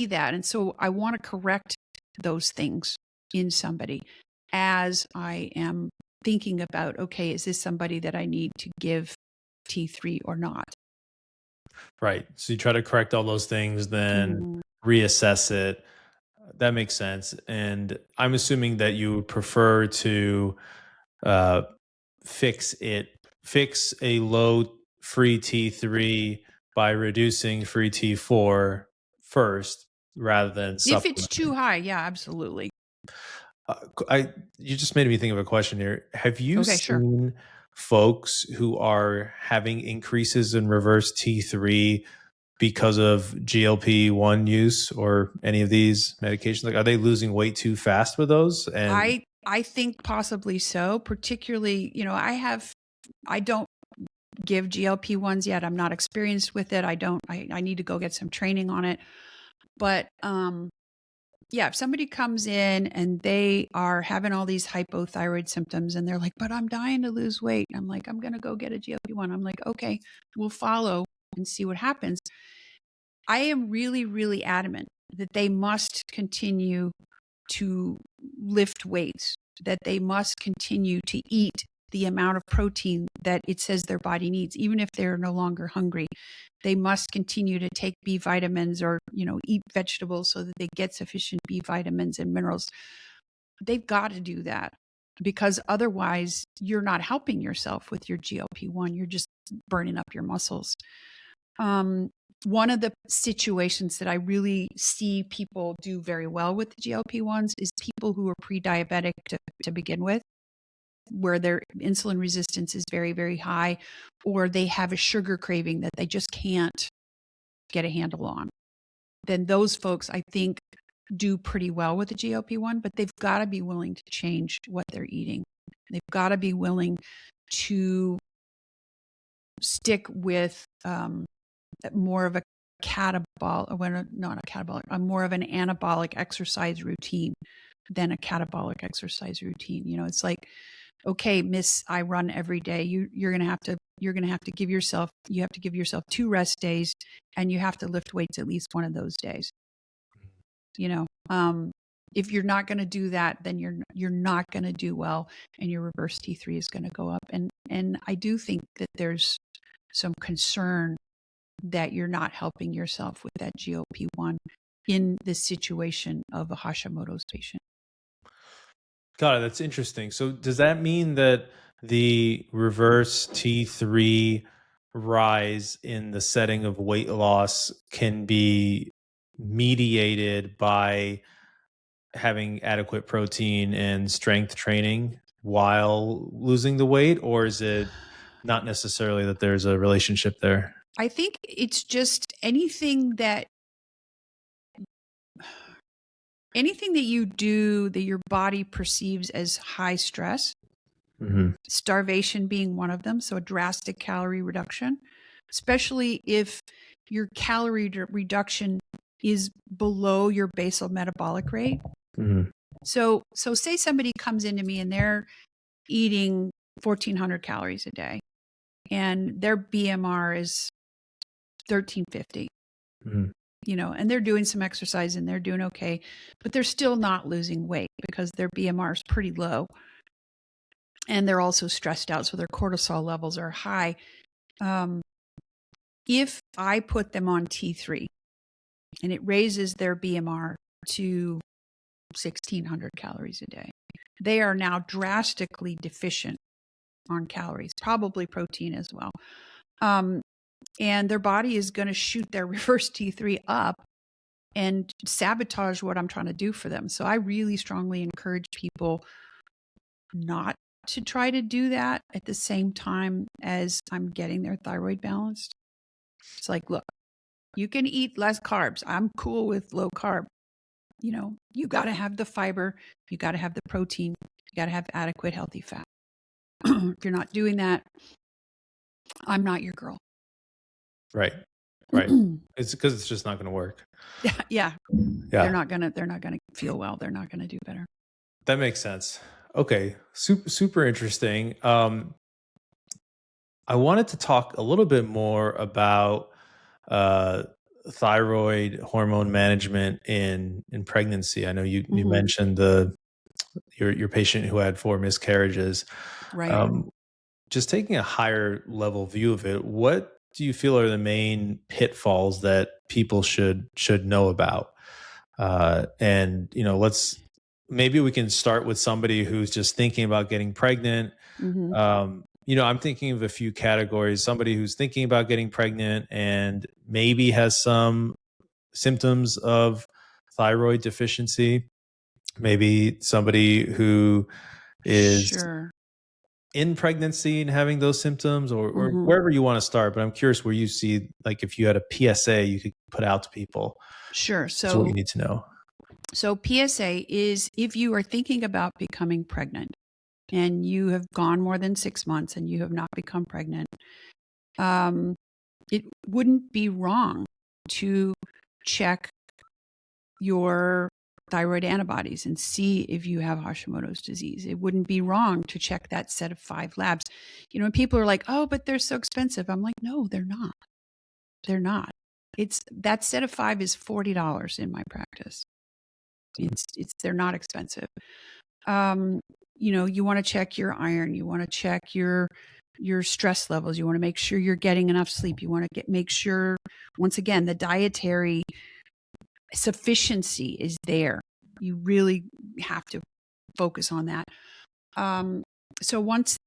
that. And so I want to correct those things in somebody as I am thinking about, okay, is this somebody that I need to give T3 or not? Right. So you try to correct all those things, then Mhm. reassess it. That makes sense. And I'm assuming that you would prefer to uh, fix a low free T3 by reducing free T4 first rather than If it's supplementing. too high, yeah, absolutely. Uh, you just made me think of a question here. Have you Okay, sure. seen folks who are having increases in reverse T3 because of GLP-1 use or any of these medications? Like, are they losing weight too fast with those? And I think possibly so, particularly, I don't give GLP-1s yet. I'm not experienced with it. I need to go get some training on it. But yeah, if somebody comes in and they are having all these hypothyroid symptoms and they're like, but I'm dying to lose weight. I'm like, I'm going to go get a GLP-1. I'm like, okay, we'll follow and see what happens. I am really, really adamant that they must continue to lift weights, that they must continue to eat the amount of protein that it says their body needs, even if they're no longer hungry. They must continue to take B vitamins, or, eat vegetables so that they get sufficient B vitamins and minerals. They've got to do that, because otherwise you're not helping yourself with your GLP-1. You're just burning up your muscles. One of the situations that I really see people do very well with the GLP-1s is people who are pre-diabetic to begin with, where their insulin resistance is very, very high, or they have a sugar craving that they just can't get a handle on. Then those folks, I think, do pretty well with the GLP-1, but they've got to be willing to change what they're eating. They've got to be willing to stick with more of a more of an anabolic exercise routine than a catabolic exercise routine. It's like, okay, miss, I run every day. You're gonna have to give yourself 2 rest days, and you have to lift weights at least one of those days. You know, if you're not going to do that, then you're not going to do well, and your reverse T3 is going to go up. And I do think that there's some concern that you're not helping yourself with that GLP-1 in the situation of a Hashimoto's patient. Got it. That's interesting. So does that mean that the reverse T3 rise in the setting of weight loss can be mediated by having adequate protein and strength training while losing the weight, or is it not necessarily that there's a relationship there? I think it's just anything that you do that your body perceives as high stress, starvation being one of them, so a drastic calorie reduction, especially if your calorie reduction is below your basal metabolic rate. So say somebody comes into me and they're eating 1,400 calories a day and their BMR is 1,350. You know, and they're doing some exercise and they're doing okay, but they're still not losing weight because their BMR is pretty low. And they're also stressed out, so their cortisol levels are high. If I put them on T3 and it raises their BMR to 1,600 calories a day, they are now drastically deficient on calories, probably protein as well. And their body is going to shoot their reverse T3 up and sabotage what I'm trying to do for them. So I really strongly encourage people not to try to do that at the same time as I'm getting their thyroid balanced. It's like, look, you can eat less carbs. I'm cool with low carb. You know, you got to have the fiber, you got to have the protein, you got to have adequate healthy fat. If you're not doing that, I'm not your girl. Right. It's because it's just not going to work. Yeah. They're not gonna feel well. They're not gonna do better. That makes sense. Okay. Super interesting. I wanted to talk a little bit more about thyroid hormone management in pregnancy. I know you mentioned your patient who had 4 miscarriages. Right. Just taking a higher level view of it, what do you feel are the main pitfalls that people should know about? And maybe we can start with somebody who's just thinking about getting pregnant. I'm thinking of a few categories. Somebody who's thinking about getting pregnant and maybe has some symptoms of thyroid deficiency. Maybe somebody who is in pregnancy and having those symptoms, or wherever you want to start. But I'm curious where you see, like, if you had a PSA you could put out to people. Sure. So what you need to know. So PSA is if you are thinking about becoming pregnant and you have gone more than 6 months and you have not become pregnant, it wouldn't be wrong to check your thyroid antibodies and see if you have Hashimoto's disease. It wouldn't be wrong to check that set of 5 labs. You know, and people are like, oh, but they're so expensive. I'm like, no, they're not. They're not. That set of 5 is $40 in my practice. They're not expensive. You want to check your iron, you want to check your stress levels, you want to make sure you're getting enough sleep, you want to make sure, once again, the dietary sufficiency is there. You really have to focus on that. So once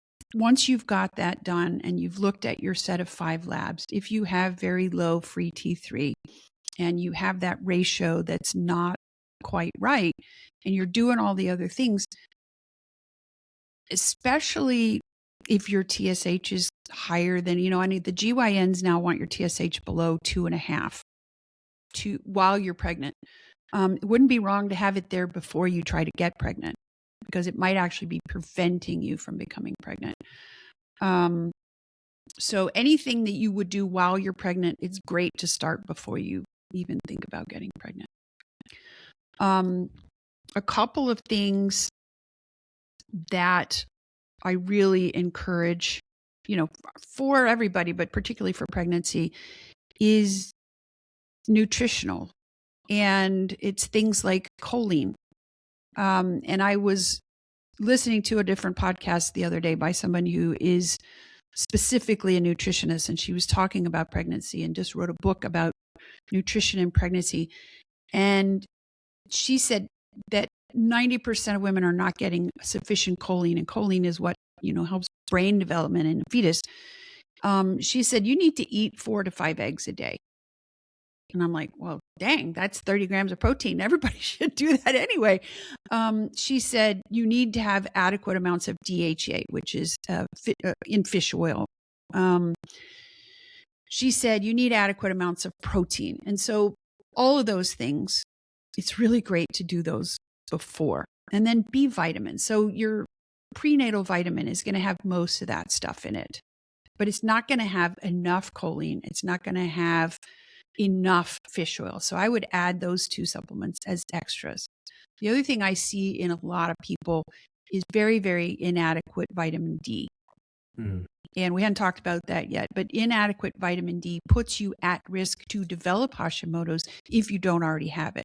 you've got that done and you've looked at your set of 5 labs, if you have very low free T3 and you have that ratio that's not quite right, and you're doing all the other things, especially if your TSH is higher than, the GYNs now want your TSH below 2.5 while you're pregnant. It wouldn't be wrong to have it there before you try to get pregnant, because it might actually be preventing you from becoming pregnant. So anything that you would do while you're pregnant, it's great to start before you even think about getting pregnant. A couple of things that I really encourage, for everybody, but particularly for pregnancy, is nutritional. And it's things like choline. And I was listening to a different podcast the other day by someone who is specifically a nutritionist, and she was talking about pregnancy and just wrote a book about nutrition and pregnancy. And she said that 90% of women are not getting sufficient choline, and choline is what, helps brain development in a fetus. She said, you need to eat 4 to 5 eggs a day. And I'm like, well, dang, that's 30 grams of protein. Everybody should do that anyway. She said, you need to have adequate amounts of DHA, which is in fish oil. She said, you need adequate amounts of protein. And so all of those things, it's really great to do those before. And then B vitamins. So your prenatal vitamin is going to have most of that stuff in it, but it's not going to have enough choline. It's not going to have enough fish oil. So I would add those 2 supplements as extras. The other thing I see in a lot of people is very, very inadequate vitamin D. Mm. And we hadn't talked about that yet, but inadequate vitamin D puts you at risk to develop Hashimoto's if you don't already have it.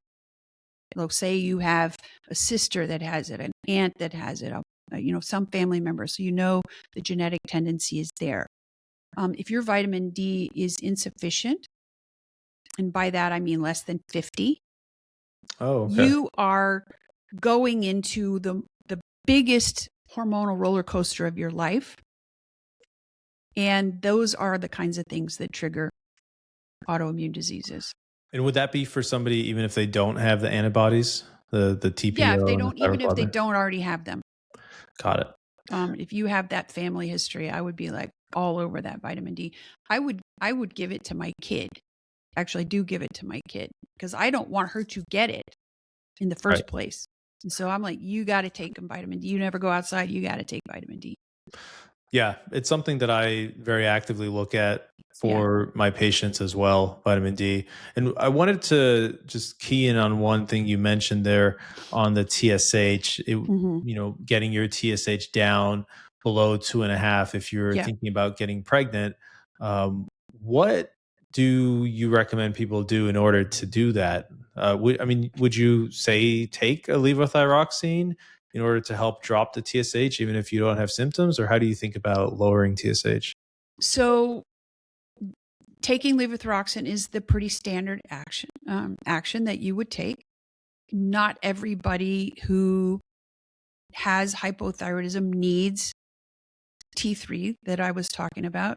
So say you have a sister that has it, an aunt that has it, some family member, so the genetic tendency is there. If your vitamin D is insufficient, and by that I mean less than 50, you are going into the biggest hormonal roller coaster of your life. And those are the kinds of things that trigger autoimmune diseases. And would that be for somebody even if they don't have the antibodies, the TPO? Yeah, if they don't already have them. Got it. If you have that family history, I would be like all over that vitamin D. I would give it to my kid. Actually, I do give it to my kid because I don't want her to get it in the first place. And so I'm like, you got to take vitamin D. You never go outside. You got to take vitamin D. Yeah, it's something that I very actively look at for my patients as well, vitamin D. And I wanted to just key in on one thing you mentioned there on the TSH, getting your TSH down below 2.5 if you're thinking about getting pregnant. What do you recommend people do in order to do that? Would you say take a levothyroxine in order to help drop the TSH, even if you don't have symptoms? Or how do you think about lowering TSH? So taking levothyroxine is the pretty standard action that you would take. Not everybody who has hypothyroidism needs T3 that I was talking about.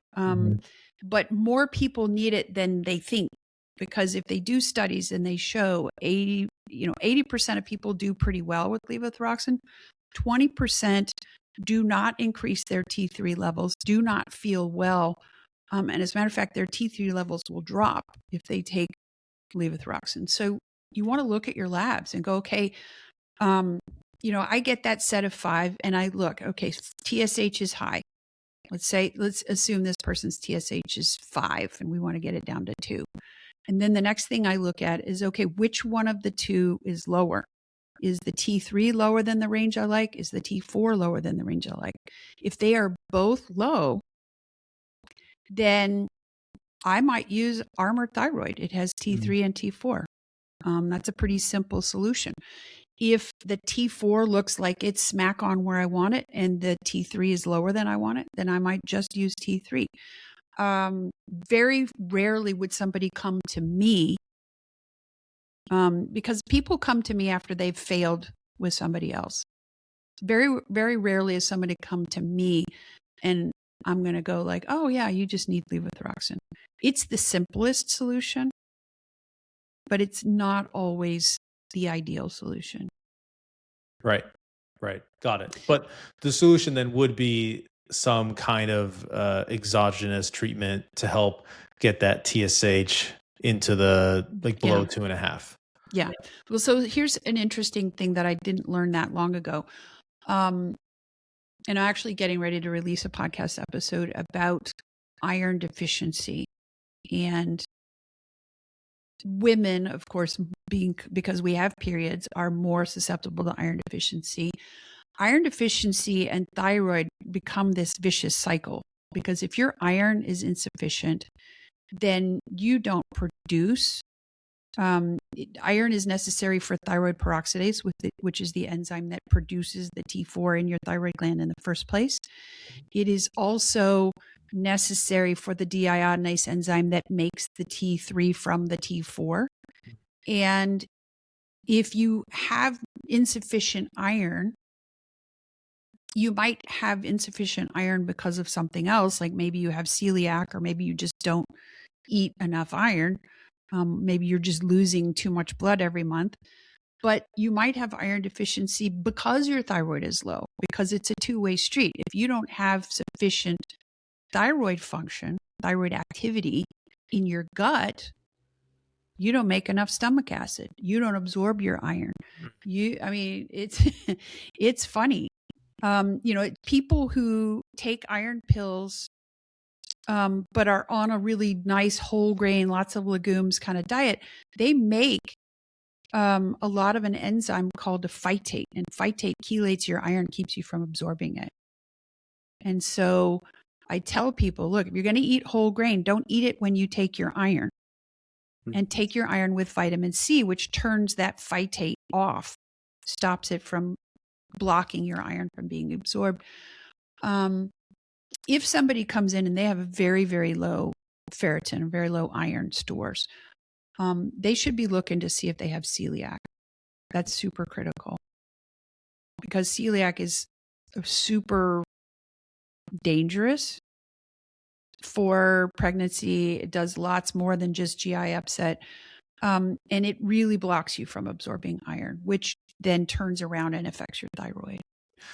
But more people need it than they think, because if they do studies and they show 80% of people do pretty well with levothyroxine, 20% do not increase their T3 levels, do not feel well. And as a matter of fact, their T3 levels will drop if they take levothyroxine. So you want to look at your labs and go, okay, I get that set of 5 and I look, okay, TSH is high. Let's assume this person's TSH is 5 and we want to get it down to 2. And then the next thing I look at is, okay, which one of the 2 is lower? Is the T3 lower than the range I like? Is the T4 lower than the range I like? If they are both low, then I might use Armour Thyroid. It has T3 and T4. That's a pretty simple solution. If the T4 looks like it's smack on where I want it and the T3 is lower than I want it, then I might just use T3. Very rarely would somebody come to me because people come to me after they've failed with somebody else. Very, very rarely is somebody come to me and I'm going to go like, oh yeah, you just need levothyroxine. It's the simplest solution, but it's not always the ideal solution. Right. Got it. But the solution then would be some kind of exogenous treatment to help get that TSH into the below 2.5. Yeah. Well, so here's an interesting thing that I didn't learn that long ago. And I'm actually getting ready to release a podcast episode about iron deficiency. And women, of course, because we have periods, are more susceptible to iron deficiency. Iron deficiency and thyroid become this vicious cycle, because if your iron is insufficient, then you don't produce Iron is necessary for thyroid peroxidase, which is the enzyme that produces the T4 in your thyroid gland in the first place. It is also necessary for the deiodinase enzyme that makes the T3 from the T4. And if you have insufficient iron, you might have insufficient iron because of something else, like maybe you have celiac, or maybe you just don't eat enough iron. Maybe you're just losing too much blood every month. But you might have iron deficiency because your thyroid is low, because it's a two-way street. If you don't have sufficient thyroid function, thyroid activity in your gut, you don't make enough stomach acid. You don't absorb your iron. It's it's funny. People who take iron pills, but are on a really nice whole grain, lots of legumes kind of diet, they make a lot of an enzyme called a phytate, and phytate chelates your iron, keeps you from absorbing it. And so I tell people, look, if you're going to eat whole grain, don't eat it when you take your iron, and take your iron with vitamin C, which turns that phytate off, stops it from blocking your iron from being absorbed. If somebody comes in and they have a very, very low ferritin, very low iron stores, they should be looking to see if they have celiac. That's super critical, because celiac is super dangerous for pregnancy. It does lots more than just GI upset. And it really blocks you from absorbing iron, which then turns around and affects your thyroid.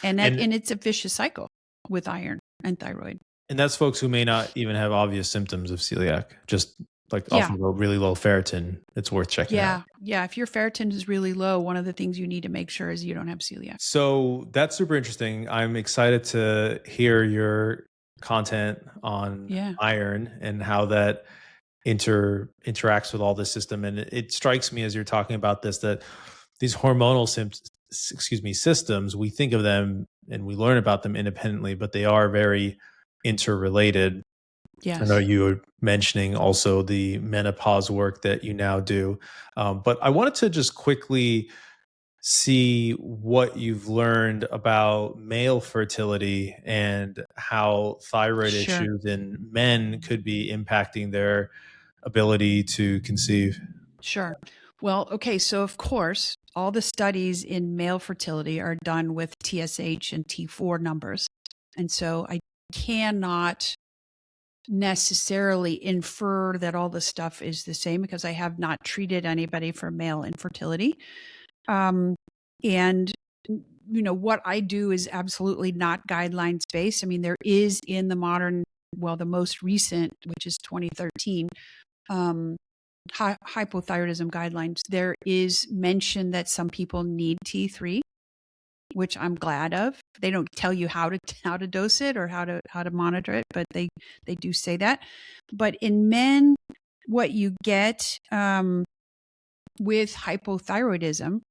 And it's a vicious cycle with iron and thyroid. And that's folks who may not even have obvious symptoms of celiac, just like off of a really low ferritin. It's worth checking out. Yeah. If your ferritin is really low, one of the things you need to make sure is you don't have celiac. So that's super interesting. I'm excited to hear your content on iron and how that interacts with all this system. And it strikes me as you're talking about this, that these hormonal systems, we think of them and we learn about them independently, but they are very interrelated. Yes. I know you were mentioning also the menopause work that you now do. But I wanted to just quickly see what you've learned about male fertility and how thyroid issues in men could be impacting their ability to conceive. Sure. Well, okay. So of course, all the studies in male fertility are done with TSH and T4 numbers. And so I cannot necessarily infer that all the stuff is the same, because I have not treated anybody for male infertility. And what I do is absolutely not guidelines based. I mean, there is in the the most recent, which is 2013, hypothyroidism guidelines, there is mention that some people need T3, which I'm glad of. They don't tell you how to dose it or how to monitor it, but they do say that. But in men, what you get with hypothyroidism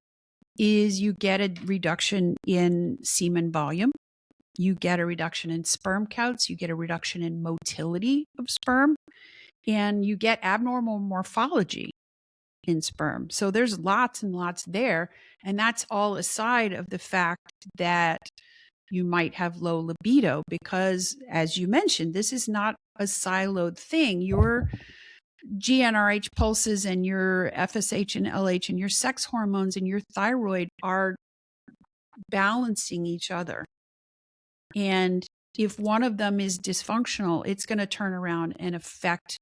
is you get a reduction in semen volume, you get a reduction in sperm counts, you get a reduction in motility of sperm, and you get abnormal morphology in sperm. So there's lots and lots there. And that's all aside of the fact that you might have low libido, because as you mentioned, this is not a siloed thing. Your GnRH pulses and your FSH and LH and your sex hormones and your thyroid are balancing each other. And if one of them is dysfunctional, it's going to turn around and affect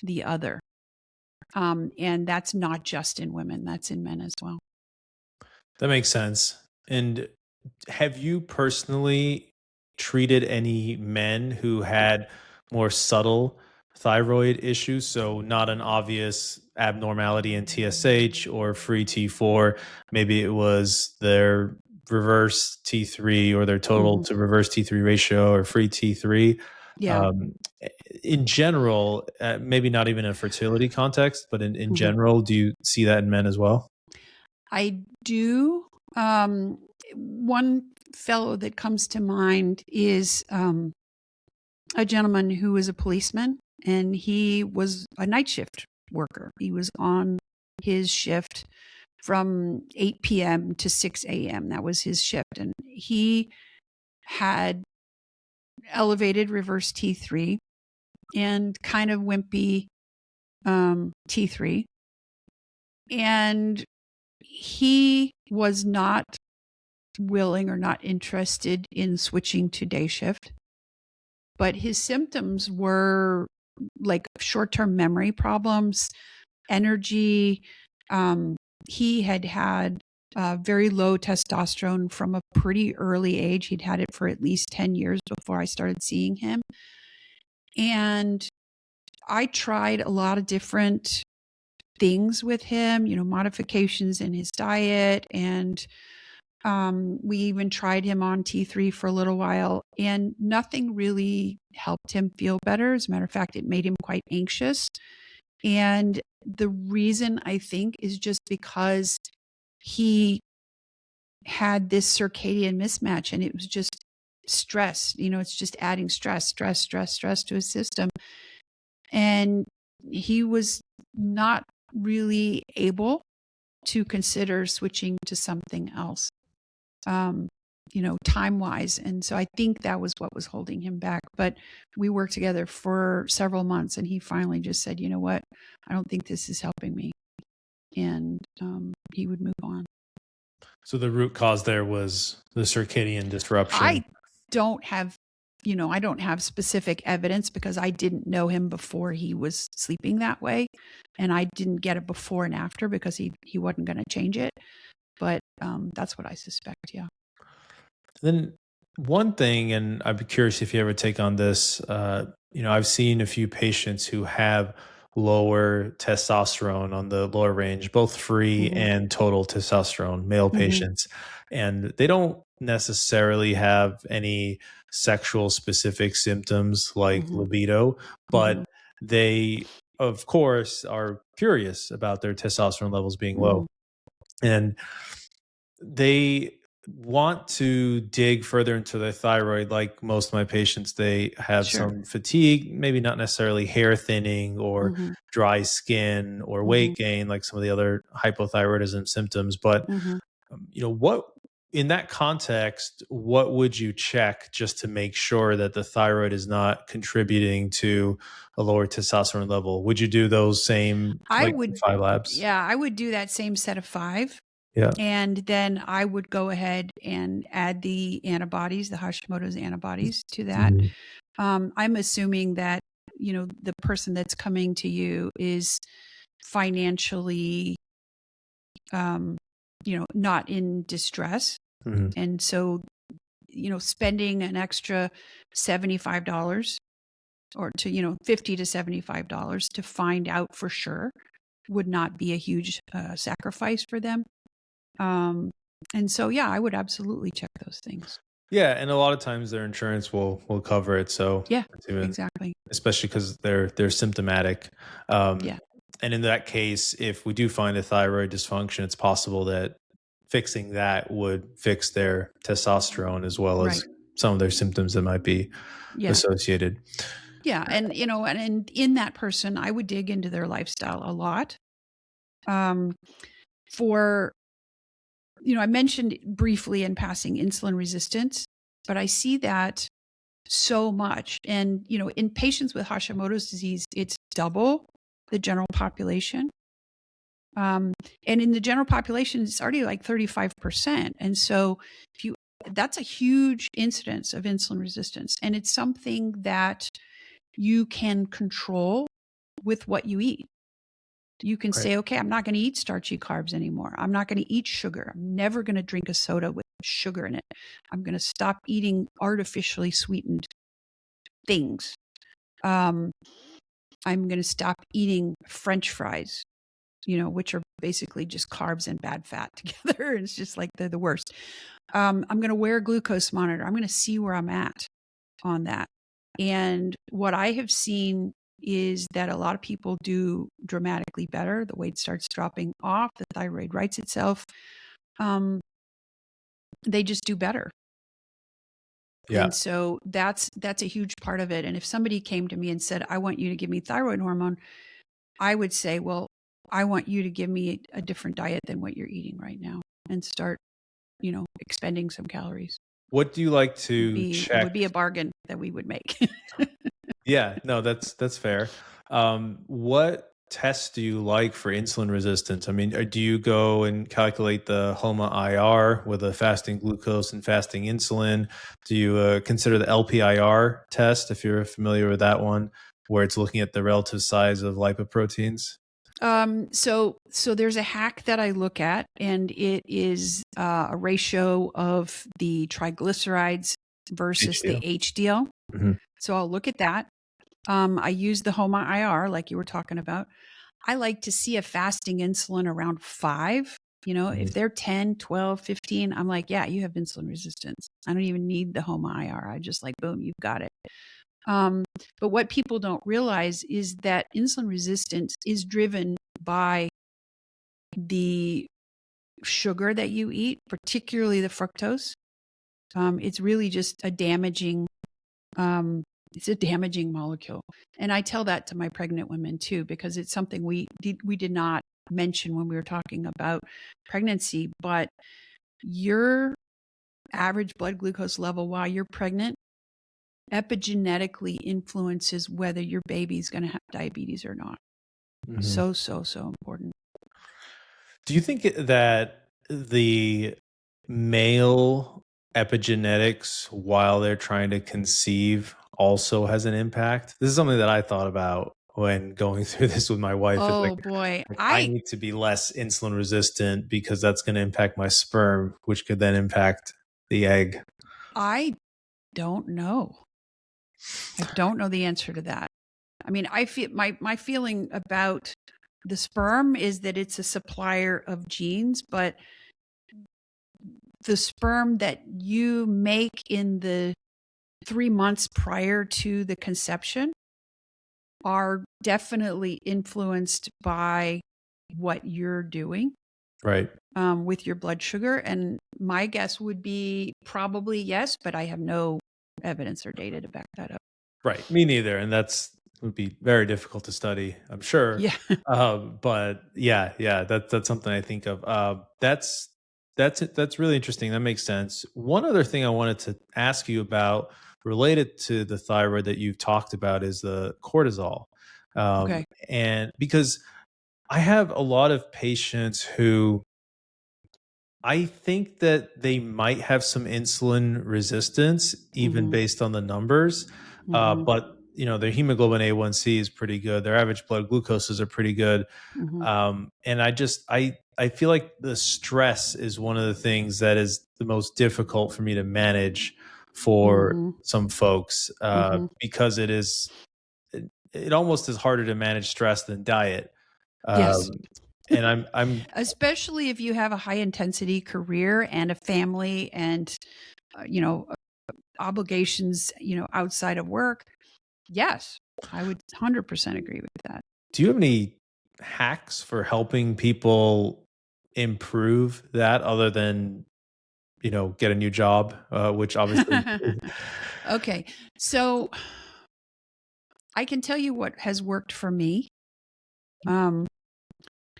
the other. And that's not just in women, that's in men as well. That makes sense. And have you personally treated any men who had more subtle thyroid issues? So not an obvious abnormality in TSH or free T4. Maybe it was their reverse T3 or their total to reverse T3 ratio or free T3. Yeah. In general, maybe not even a fertility context, but in general, do you see that in men as well? I do. One fellow that comes to mind is a gentleman who was a policeman, and he was a night shift worker. He was on his shift from 8 p.m. to 6 a.m. That was his shift. And he had elevated reverse T3 and kind of wimpy T3. And he was not willing or not interested in switching to day shift. But his symptoms were like short-term memory problems, energy. He had very low testosterone from a pretty early age. He'd had it for at least 10 years before I started seeing him. And I tried a lot of different things with him, modifications in his diet. And we even tried him on T3 for a little while, and nothing really helped him feel better. As a matter of fact, it made him quite anxious. And the reason, I think, is just because he had this circadian mismatch, and it was just stress. It's just adding stress to his system. And he was not really able to consider switching to something else, time wise. And so I think that was what was holding him back. But we worked together for several months, and he finally just said, you know what, I don't think this is helping me. And he would move on. So the root cause there was the circadian disruption. I don't have specific evidence because I didn't know him before he was sleeping that way. And I didn't get it before and after because he wasn't going to change it. But that's what I suspect. Yeah. Then one thing, and I'd be curious if you ever take on this, I've seen a few patients who have lower testosterone on the lower range, both free and total testosterone, male patients, and they don't necessarily have any sexual specific symptoms like libido, but they, of course, are curious about their testosterone levels being low. And they want to dig further into their thyroid. Like most of my patients, they have some fatigue, maybe not necessarily hair thinning or dry skin or weight gain, like some of the other hypothyroidism symptoms. But, what in that context, what would you check just to make sure that the thyroid is not contributing to a lower testosterone level? Would you do those same 5 labs? Yeah, I would do that same set of 5. Yeah. And then I would go ahead and add the antibodies, the Hashimoto's antibodies to that. I'm assuming that, the person that's coming to you is financially, not in distress. And so, spending an extra $75 or to, $50 to $75 to find out for sure would not be a huge sacrifice for them. And so, yeah, I would absolutely check those things. Yeah, and a lot of times their insurance will cover it. So yeah, exactly. Especially because they're symptomatic. Yeah. And in that case, if we do find a thyroid dysfunction, it's possible that fixing that would fix their testosterone as well as some of their symptoms that might be associated. Yeah, and and in that person, I would dig into their lifestyle a lot. I mentioned briefly in passing insulin resistance, but I see that so much. And, in patients with Hashimoto's disease, it's double the general population. And in the general population, it's already like 35%. And so that's a huge incidence of insulin resistance. And it's something that you can control with what you eat. You can say, okay, I'm not going to eat starchy carbs anymore. I'm not going to eat sugar. I'm never going to drink a soda with sugar in it. I'm going to stop eating artificially sweetened things. I'm going to stop eating French fries, which are basically just carbs and bad fat together. It's just like they're the worst. I'm going to wear a glucose monitor. I'm going to see where I'm at on that. And what I have seen is that a lot of people do dramatically better. The weight starts dropping off. The thyroid rights itself. They just do better. Yeah. And so that's a huge part of it. And if somebody came to me and said, I want you to give me thyroid hormone, I would say, well, I want you to give me a different diet than what you're eating right now and start, expending some calories. What do you like Would to be check? would be a bargain that we would make. Yeah, no, that's fair. What tests do you like for insulin resistance? I mean, do you go and calculate the HOMA IR with a fasting glucose and fasting insulin? Do you consider the LPIR test, if you're familiar with that one, where it's looking at the relative size of lipoproteins? So there's a hack that I look at, and it is a ratio of the triglycerides versus the HDL. HDL. Hmm. So I'll look at that. I use the HOMA IR, like you were talking about. I like to see a fasting insulin around 5. Hmm. If they're 10, 12, 15, I'm like, yeah, you have insulin resistance. I don't even need the HOMA IR. I just like, boom, you've got it. But what people don't realize is that insulin resistance is driven by the sugar that you eat, particularly the fructose. It's really just a damaging it's a damaging molecule. And I tell that to my pregnant women too, because it's something we did not mention when we were talking about pregnancy. But your average blood glucose level while you're pregnant epigenetically influences whether your baby's going to have diabetes or not. Hmm. So important. Do you think that the male epigenetics while they're trying to conceive also has an impact? This is something that I thought about when going through this with my wife. It's Oh boy, like I I need to be less insulin resistant because that's going to impact my sperm, which could then impact the egg. I don't know. I don't know the answer to that. I mean, I feel my feeling about the sperm is that it's a supplier of genes, but the sperm that you make in the 3 months prior to the conception are definitely influenced by what you're doing Right. with your blood sugar. And my guess would be probably yes, but I have no evidence or data to back that up. Right. Me neither. And that's would be very difficult to study, I'm sure. Yeah. But yeah, that's something I think of. That's really interesting. That makes sense. One other thing I wanted to ask you about related to the thyroid that you've talked about is the cortisol. Okay. And because I have a lot of patients who I think that they might have some insulin resistance, even Mm-hmm. based on the numbers. Mm-hmm. But their hemoglobin A1C is pretty good. Their average blood glucoses are pretty good. Mm-hmm. And I feel like the stress is one of the things that is the most difficult for me to manage for Mm-hmm. some folks, Mm-hmm. because it almost is harder to manage stress than diet. Yes. Um, and I'm Especially if you have a high intensity career and a family and, uh, you know, obligations, outside of work. Yes, I would 100% agree with that. Do you have any hacks for helping people improve that other than, get a new job, which obviously. Okay. So I can tell you what has worked for me. Um,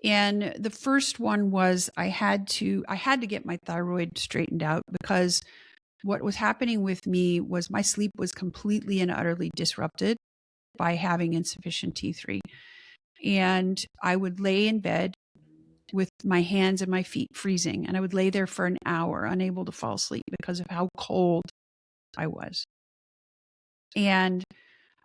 and the first one was I had to get my thyroid straightened out because what was happening with me was my sleep was completely and utterly disrupted by having insufficient T3. And I would lay in bed with my hands and my feet freezing, and I would lay there for an hour, unable to fall asleep because of how cold I was. And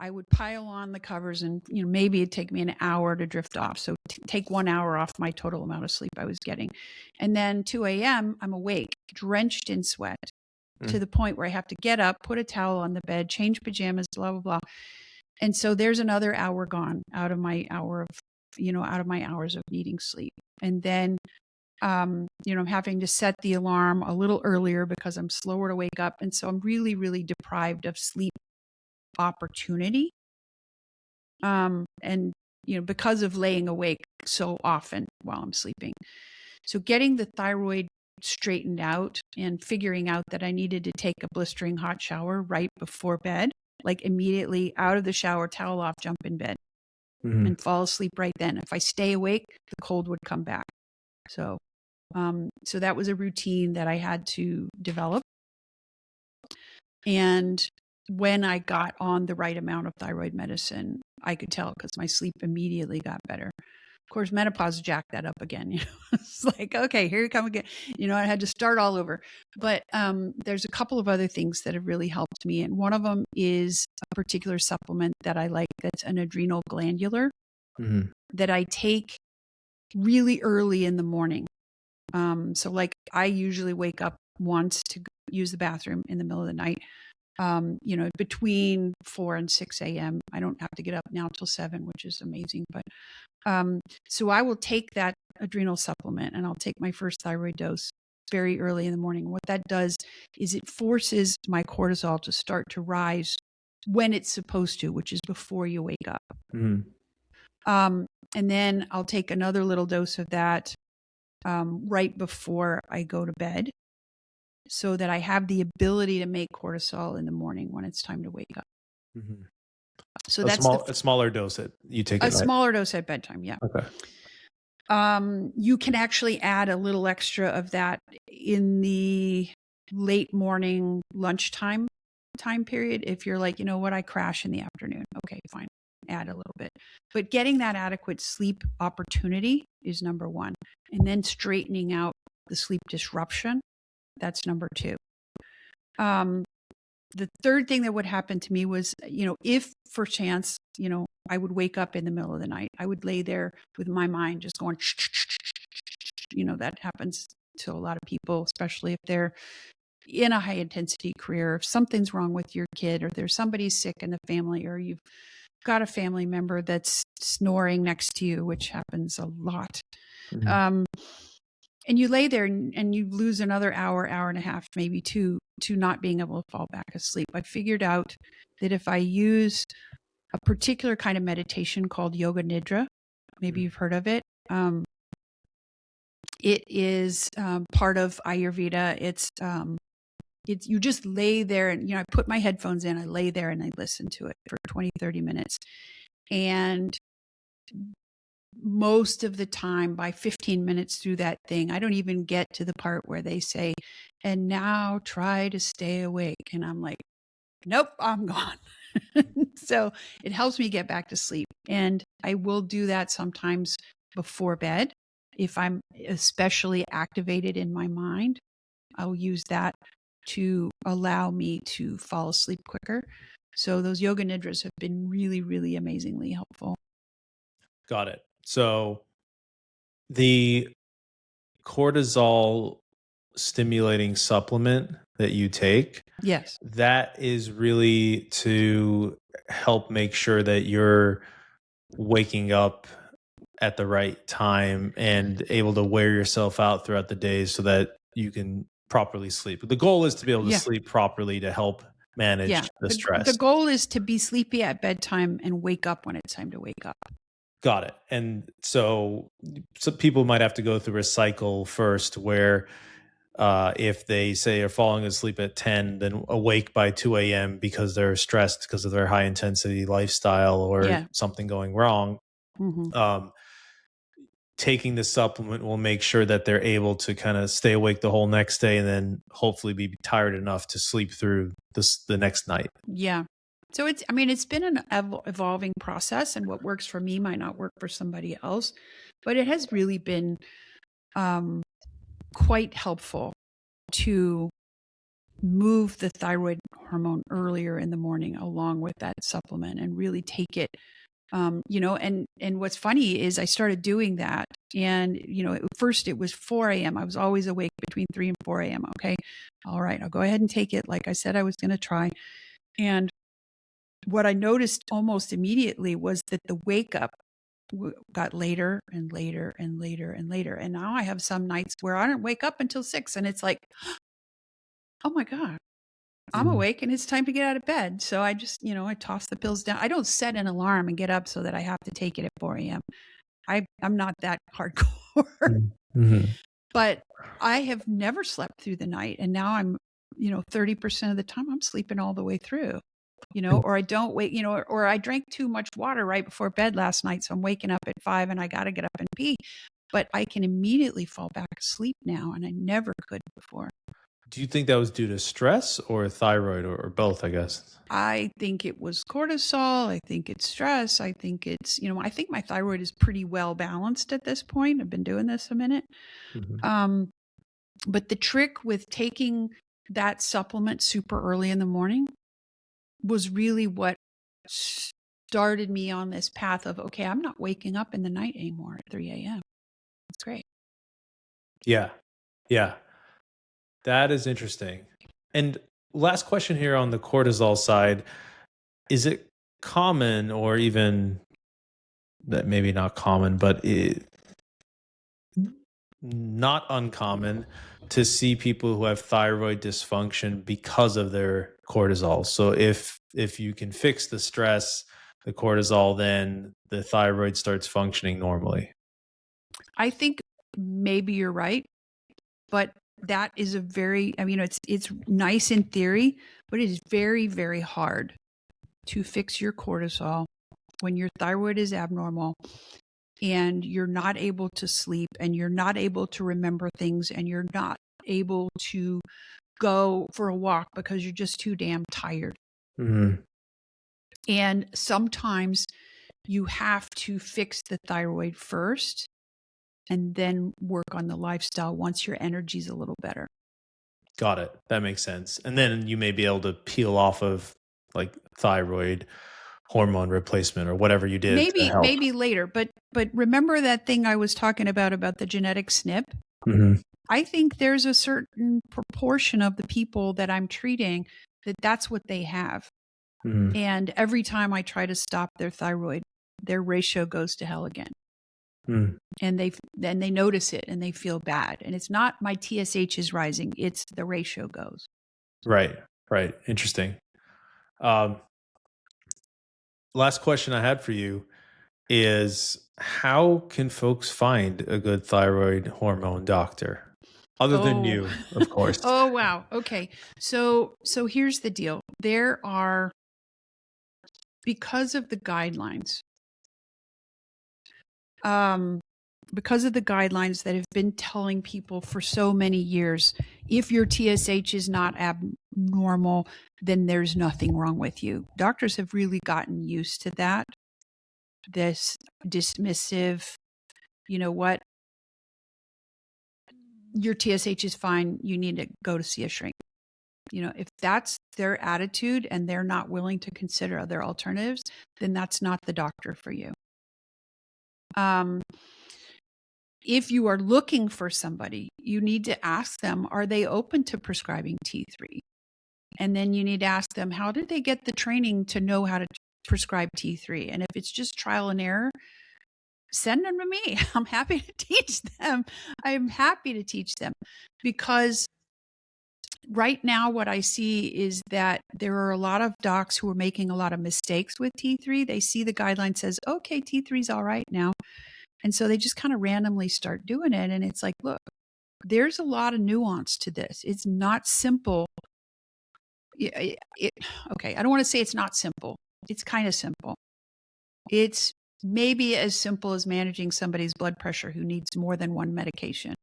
I would pile on the covers, and maybe it'd take me an hour to drift off. So take 1 hour off my total amount of sleep I was getting. And then 2 a.m., I'm awake, drenched in sweat, to Mm. the point where I have to get up, put a towel on the bed, change pajamas, blah, blah, blah. And so there's another hour gone out of my hours of needing sleep. And then, I'm having to set the alarm a little earlier because I'm slower to wake up. And so I'm really, really deprived of sleep opportunity. And, because of laying awake so often while I'm sleeping. So getting the thyroid straightened out and figuring out that I needed to take a blistering hot shower right before bed, like immediately out of the shower, towel off, jump in bed. and fall asleep right then. If I stay awake, the cold would come back. So, so that was a routine that I had to develop. And when I got on the right amount of thyroid medicine, I could tell because my sleep immediately got better. Of course, menopause jacked that up again. It's like, okay, here you come again. I had to start all over. But there's a couple of other things that have really helped me. And one of them is a particular supplement that I like that's an adrenal glandular that I take really early in the morning. So like I usually wake up once to use the bathroom in the middle of the night. Between 4 and 6 a.m. I don't have to get up now till 7, which is amazing. But so I will take that adrenal supplement and I'll take my first thyroid dose very early in the morning. What that does is it forces my cortisol to start to rise when it's supposed to, which is before you wake up. And then I'll take another little dose of that right before I go to bed, so that I have the ability to make cortisol in the morning when it's time to wake up. So that's a smaller dose that you take. A smaller dose at bedtime. Yeah. Okay. You can actually add a little extra of that in the late morning lunchtime time period. If you're like, I crash in the afternoon. Okay, fine. Add a little bit. But getting that adequate sleep opportunity is number one. And then straightening out the sleep disruption. That's number 2. The third thing that would happen to me was, if for chance, I would wake up in the middle of the night, I would lay there with my mind just going, that happens to a lot of people, especially if they're in a high intensity career. If something's wrong with your kid, or there's somebody sick in the family, or you've got a family member that's snoring next to you, which happens a lot. And you lay there and you lose another hour and a half, maybe 2, to not being able to fall back asleep. I figured out that if I use a particular kind of meditation called Yoga Nidra, maybe you've heard of it. It is part of Ayurveda. It's you just lay there and, I put my headphones in, I lay there and I listen to it for 20, 30 minutes. And most of the time, by 15 minutes through that thing, I don't even get to the part where they say, and now try to stay awake. And I'm like, nope, I'm gone. So it helps me get back to sleep. And I will do that sometimes before bed. If I'm especially activated in my mind, I'll use that to allow me to fall asleep quicker. So those yoga nidras have been really, really amazingly helpful. Got it. So the cortisol stimulating supplement that you take, yes, that is really to help make sure that you're waking up at the right time and able to wear yourself out throughout the day so that you can properly sleep. The goal is to be able to sleep properly to help manage the stress. The goal is to be sleepy at bedtime and wake up when it's time to wake up. Got it. And so some people might have to go through a cycle first where if they say are falling asleep at 10, then awake by 2 a.m. because they're stressed because of their high intensity lifestyle or something going wrong. Taking the supplement will make sure that they're able to kind of stay awake the whole next day and then hopefully be tired enough to sleep through the next night. Yeah. So it's been an evolving process, and what works for me might not work for somebody else, but it has really been quite helpful to move the thyroid hormone earlier in the morning along with that supplement and really take it. And what's funny is I started doing that, and, at first it was 4 a.m. I was always awake between 3 and 4 a.m. Okay. All right. I'll go ahead and take it. Like I said, I was going to try. And what I noticed almost immediately was that the wake up got later and later and later and later. And now I have some nights where I don't wake up until 6, and it's like, oh my God, I'm awake and it's time to get out of bed. So I just, I toss the pills down. I don't set an alarm and get up so that I have to take it at 4 a.m. I'm not that hardcore, but I have never slept through the night. And now I'm, 30% of the time I'm sleeping all the way through. or I don't wait, or I drank too much water right before bed last night. So I'm waking up at 5 and I got to get up and pee, but I can immediately fall back asleep now. And I never could before. Do you think that was due to stress or thyroid or both, I guess? I think it was cortisol. I think it's stress. I think it's, I think my thyroid is pretty well balanced at this point. I've been doing this a minute. Mm-hmm. But the trick with taking that supplement super early in the morning was really what started me on this path of, okay, I'm not waking up in the night anymore at 3 a.m. That's great. Yeah. Yeah. That is interesting. And last question here on the cortisol side, is it common or even that maybe not common, but not uncommon to see people who have thyroid dysfunction because of their cortisol? So if you can fix the stress, the cortisol, then the thyroid starts functioning normally. I think maybe you're right, but that is it's nice in theory, but it is very, very hard to fix your cortisol when your thyroid is abnormal and you're not able to sleep and you're not able to remember things and you're not able to go for a walk because you're just too damn tired. Mm-hmm. And sometimes you have to fix the thyroid first and then work on the lifestyle once your energy's a little better. Got it. That makes sense. And then you may be able to peel off of like thyroid hormone replacement or whatever you did to help. Maybe later, but remember that thing I was talking about the genetic SNP? Mm-hmm. I think there's a certain proportion of the people that I'm treating that's what they have. Mm-hmm. And every time I try to stop their thyroid, their ratio goes to hell again. Mm. And they notice it and they feel bad. And it's not my TSH is rising, it's the ratio goes. Right. Right. Interesting. Last question I had for you is how can folks find a good thyroid hormone doctor? Other than you, of course. Oh, wow. Okay. So here's the deal. There are, because of the guidelines, that have been telling people for so many years, if your TSH is not abnormal, then there's nothing wrong with you. Doctors have really gotten used to that. This dismissive, you know what, your TSH is fine, you need to go to see a shrink. If that's their attitude and they're not willing to consider other alternatives, then that's not the doctor for you. If you are looking for somebody, you need to ask them, are they open to prescribing T3? And then you need to ask them, how did they get the training to know how to prescribe T3? And if it's just trial and error, send them to me. I'm happy to teach them. I'm happy to teach them, because right now what I see is that there are a lot of docs who are making a lot of mistakes with T3. They see the guideline says, okay, T3 is all right now. And so they just kind of randomly start doing it. And it's like, look, there's a lot of nuance to this. It's not simple. Okay, I don't want to say it's not simple. It's kind of simple. It's maybe as simple as managing somebody's blood pressure who needs more than one medication.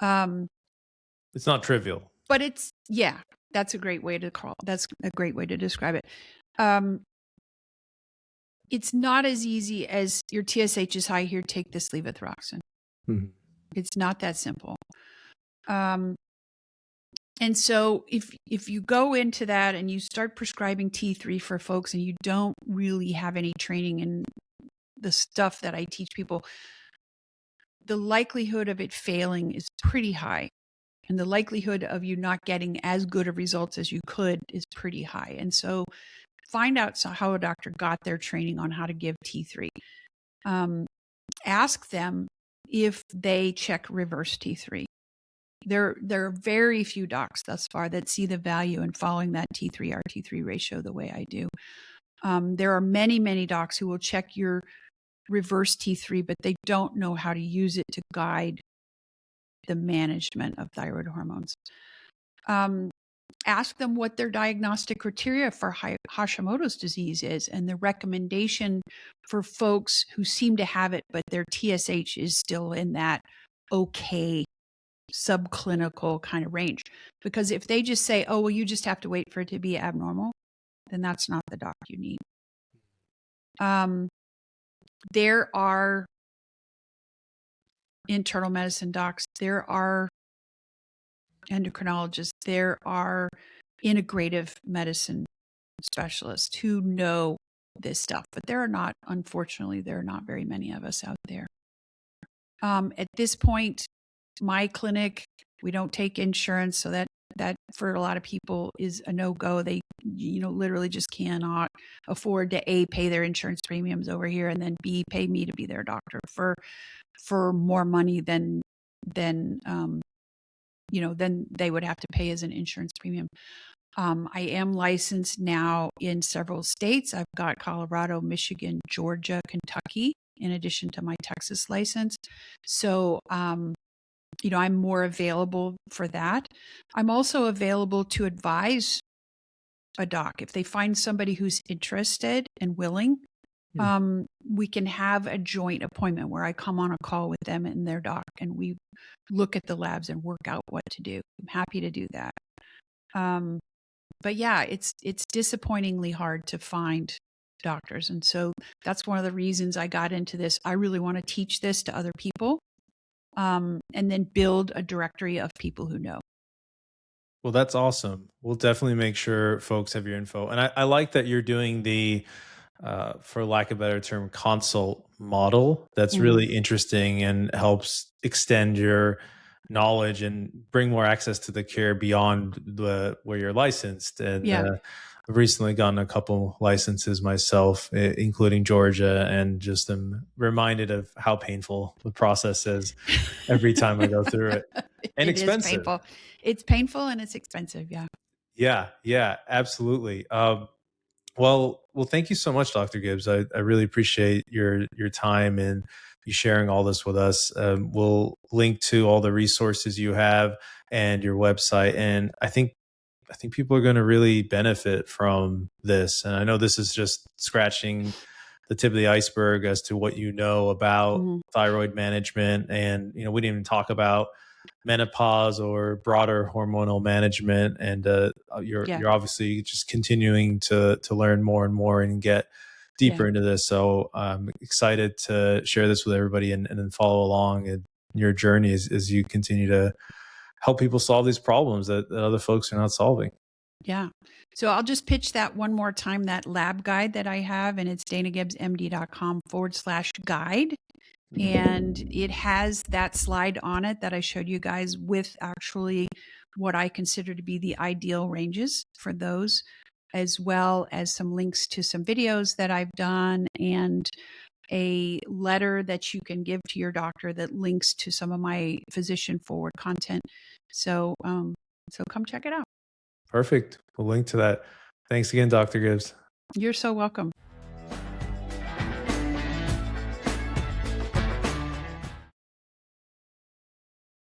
It's not trivial. But that's a great way to describe it. It's not as easy as your TSH is high, here, take this levothyroxine. Mm-hmm. It's not that simple. And so if you go into that and you start prescribing T3 for folks and you don't really have any training in the stuff that I teach people, the likelihood of it failing is pretty high. And the likelihood of you not getting as good of results as you could is pretty high. And so find out how a doctor got their training on how to give T3. Ask them if they check reverse T3. There are very few docs thus far that see the value in following that T3-RT3 ratio the way I do. There are many, many docs who will check your reverse T3, but they don't know how to use it to guide the management of thyroid hormones. ask them what their diagnostic criteria for Hashimoto's disease is, and the recommendation for folks who seem to have it, but their TSH is still in that okay subclinical kind of range. Because if they just say, oh, well, you just have to wait for it to be abnormal, then that's not the doc you need. There are internal medicine docs, there are endocrinologists, there are integrative medicine specialists who know this stuff, but unfortunately, there are not very many of us out there. At this point, my clinic, we don't take insurance, so that for a lot of people is a no-go. They, literally just cannot afford to A, pay their insurance premiums over here, and then B, pay me to be their doctor for more money than they would have to pay as an insurance premium. I am licensed now in several states. I've got Colorado, Michigan, Georgia, Kentucky, in addition to my Texas license. So, I'm more available for that. I'm also available to advise a doc. If they find somebody who's interested and willing, we can have a joint appointment where I come on a call with them and their doc, and we look at the labs and work out what to do. I'm happy to do that. But yeah, it's disappointingly hard to find doctors. And so that's one of the reasons I got into this. I really want to teach this to other people, and then build a directory of people who know. Well, that's awesome. We'll definitely make sure folks have your info. And I like that you're doing the, for lack of a better term, consult model. That's really interesting and helps extend your knowledge and bring more access to the care beyond where you're licensed. And I've recently gotten a couple licenses myself, including Georgia, and just am reminded of how painful the process is every time I go through it. And It is expensive. painful. It's painful and it's expensive. Yeah. Yeah, absolutely. Well, thank you so much, Dr. Gibbs. I really appreciate your time and you sharing all this with us. We'll link to all the resources you have and your website. And I think people are going to really benefit from this. And I know this is just scratching the tip of the iceberg as to what you know about thyroid management. And, we didn't even talk about menopause or broader hormonal management. And you're obviously just continuing to learn more and more and get deeper into this. So I'm excited to share this with everybody and then follow along in your journey as you continue to help people solve these problems that other folks are not solving. Yeah. So I'll just pitch that one more time, that lab guide that I have, and it's danagibbsmd.com/guide. And it has that slide on it that I showed you guys with actually what I consider to be the ideal ranges for those, as well as some links to some videos that I've done and a letter that you can give to your doctor that links to some of my physician forward content. So, so come check it out. Perfect. We'll link to that. Thanks again, Dr. Gibbs. You're so welcome.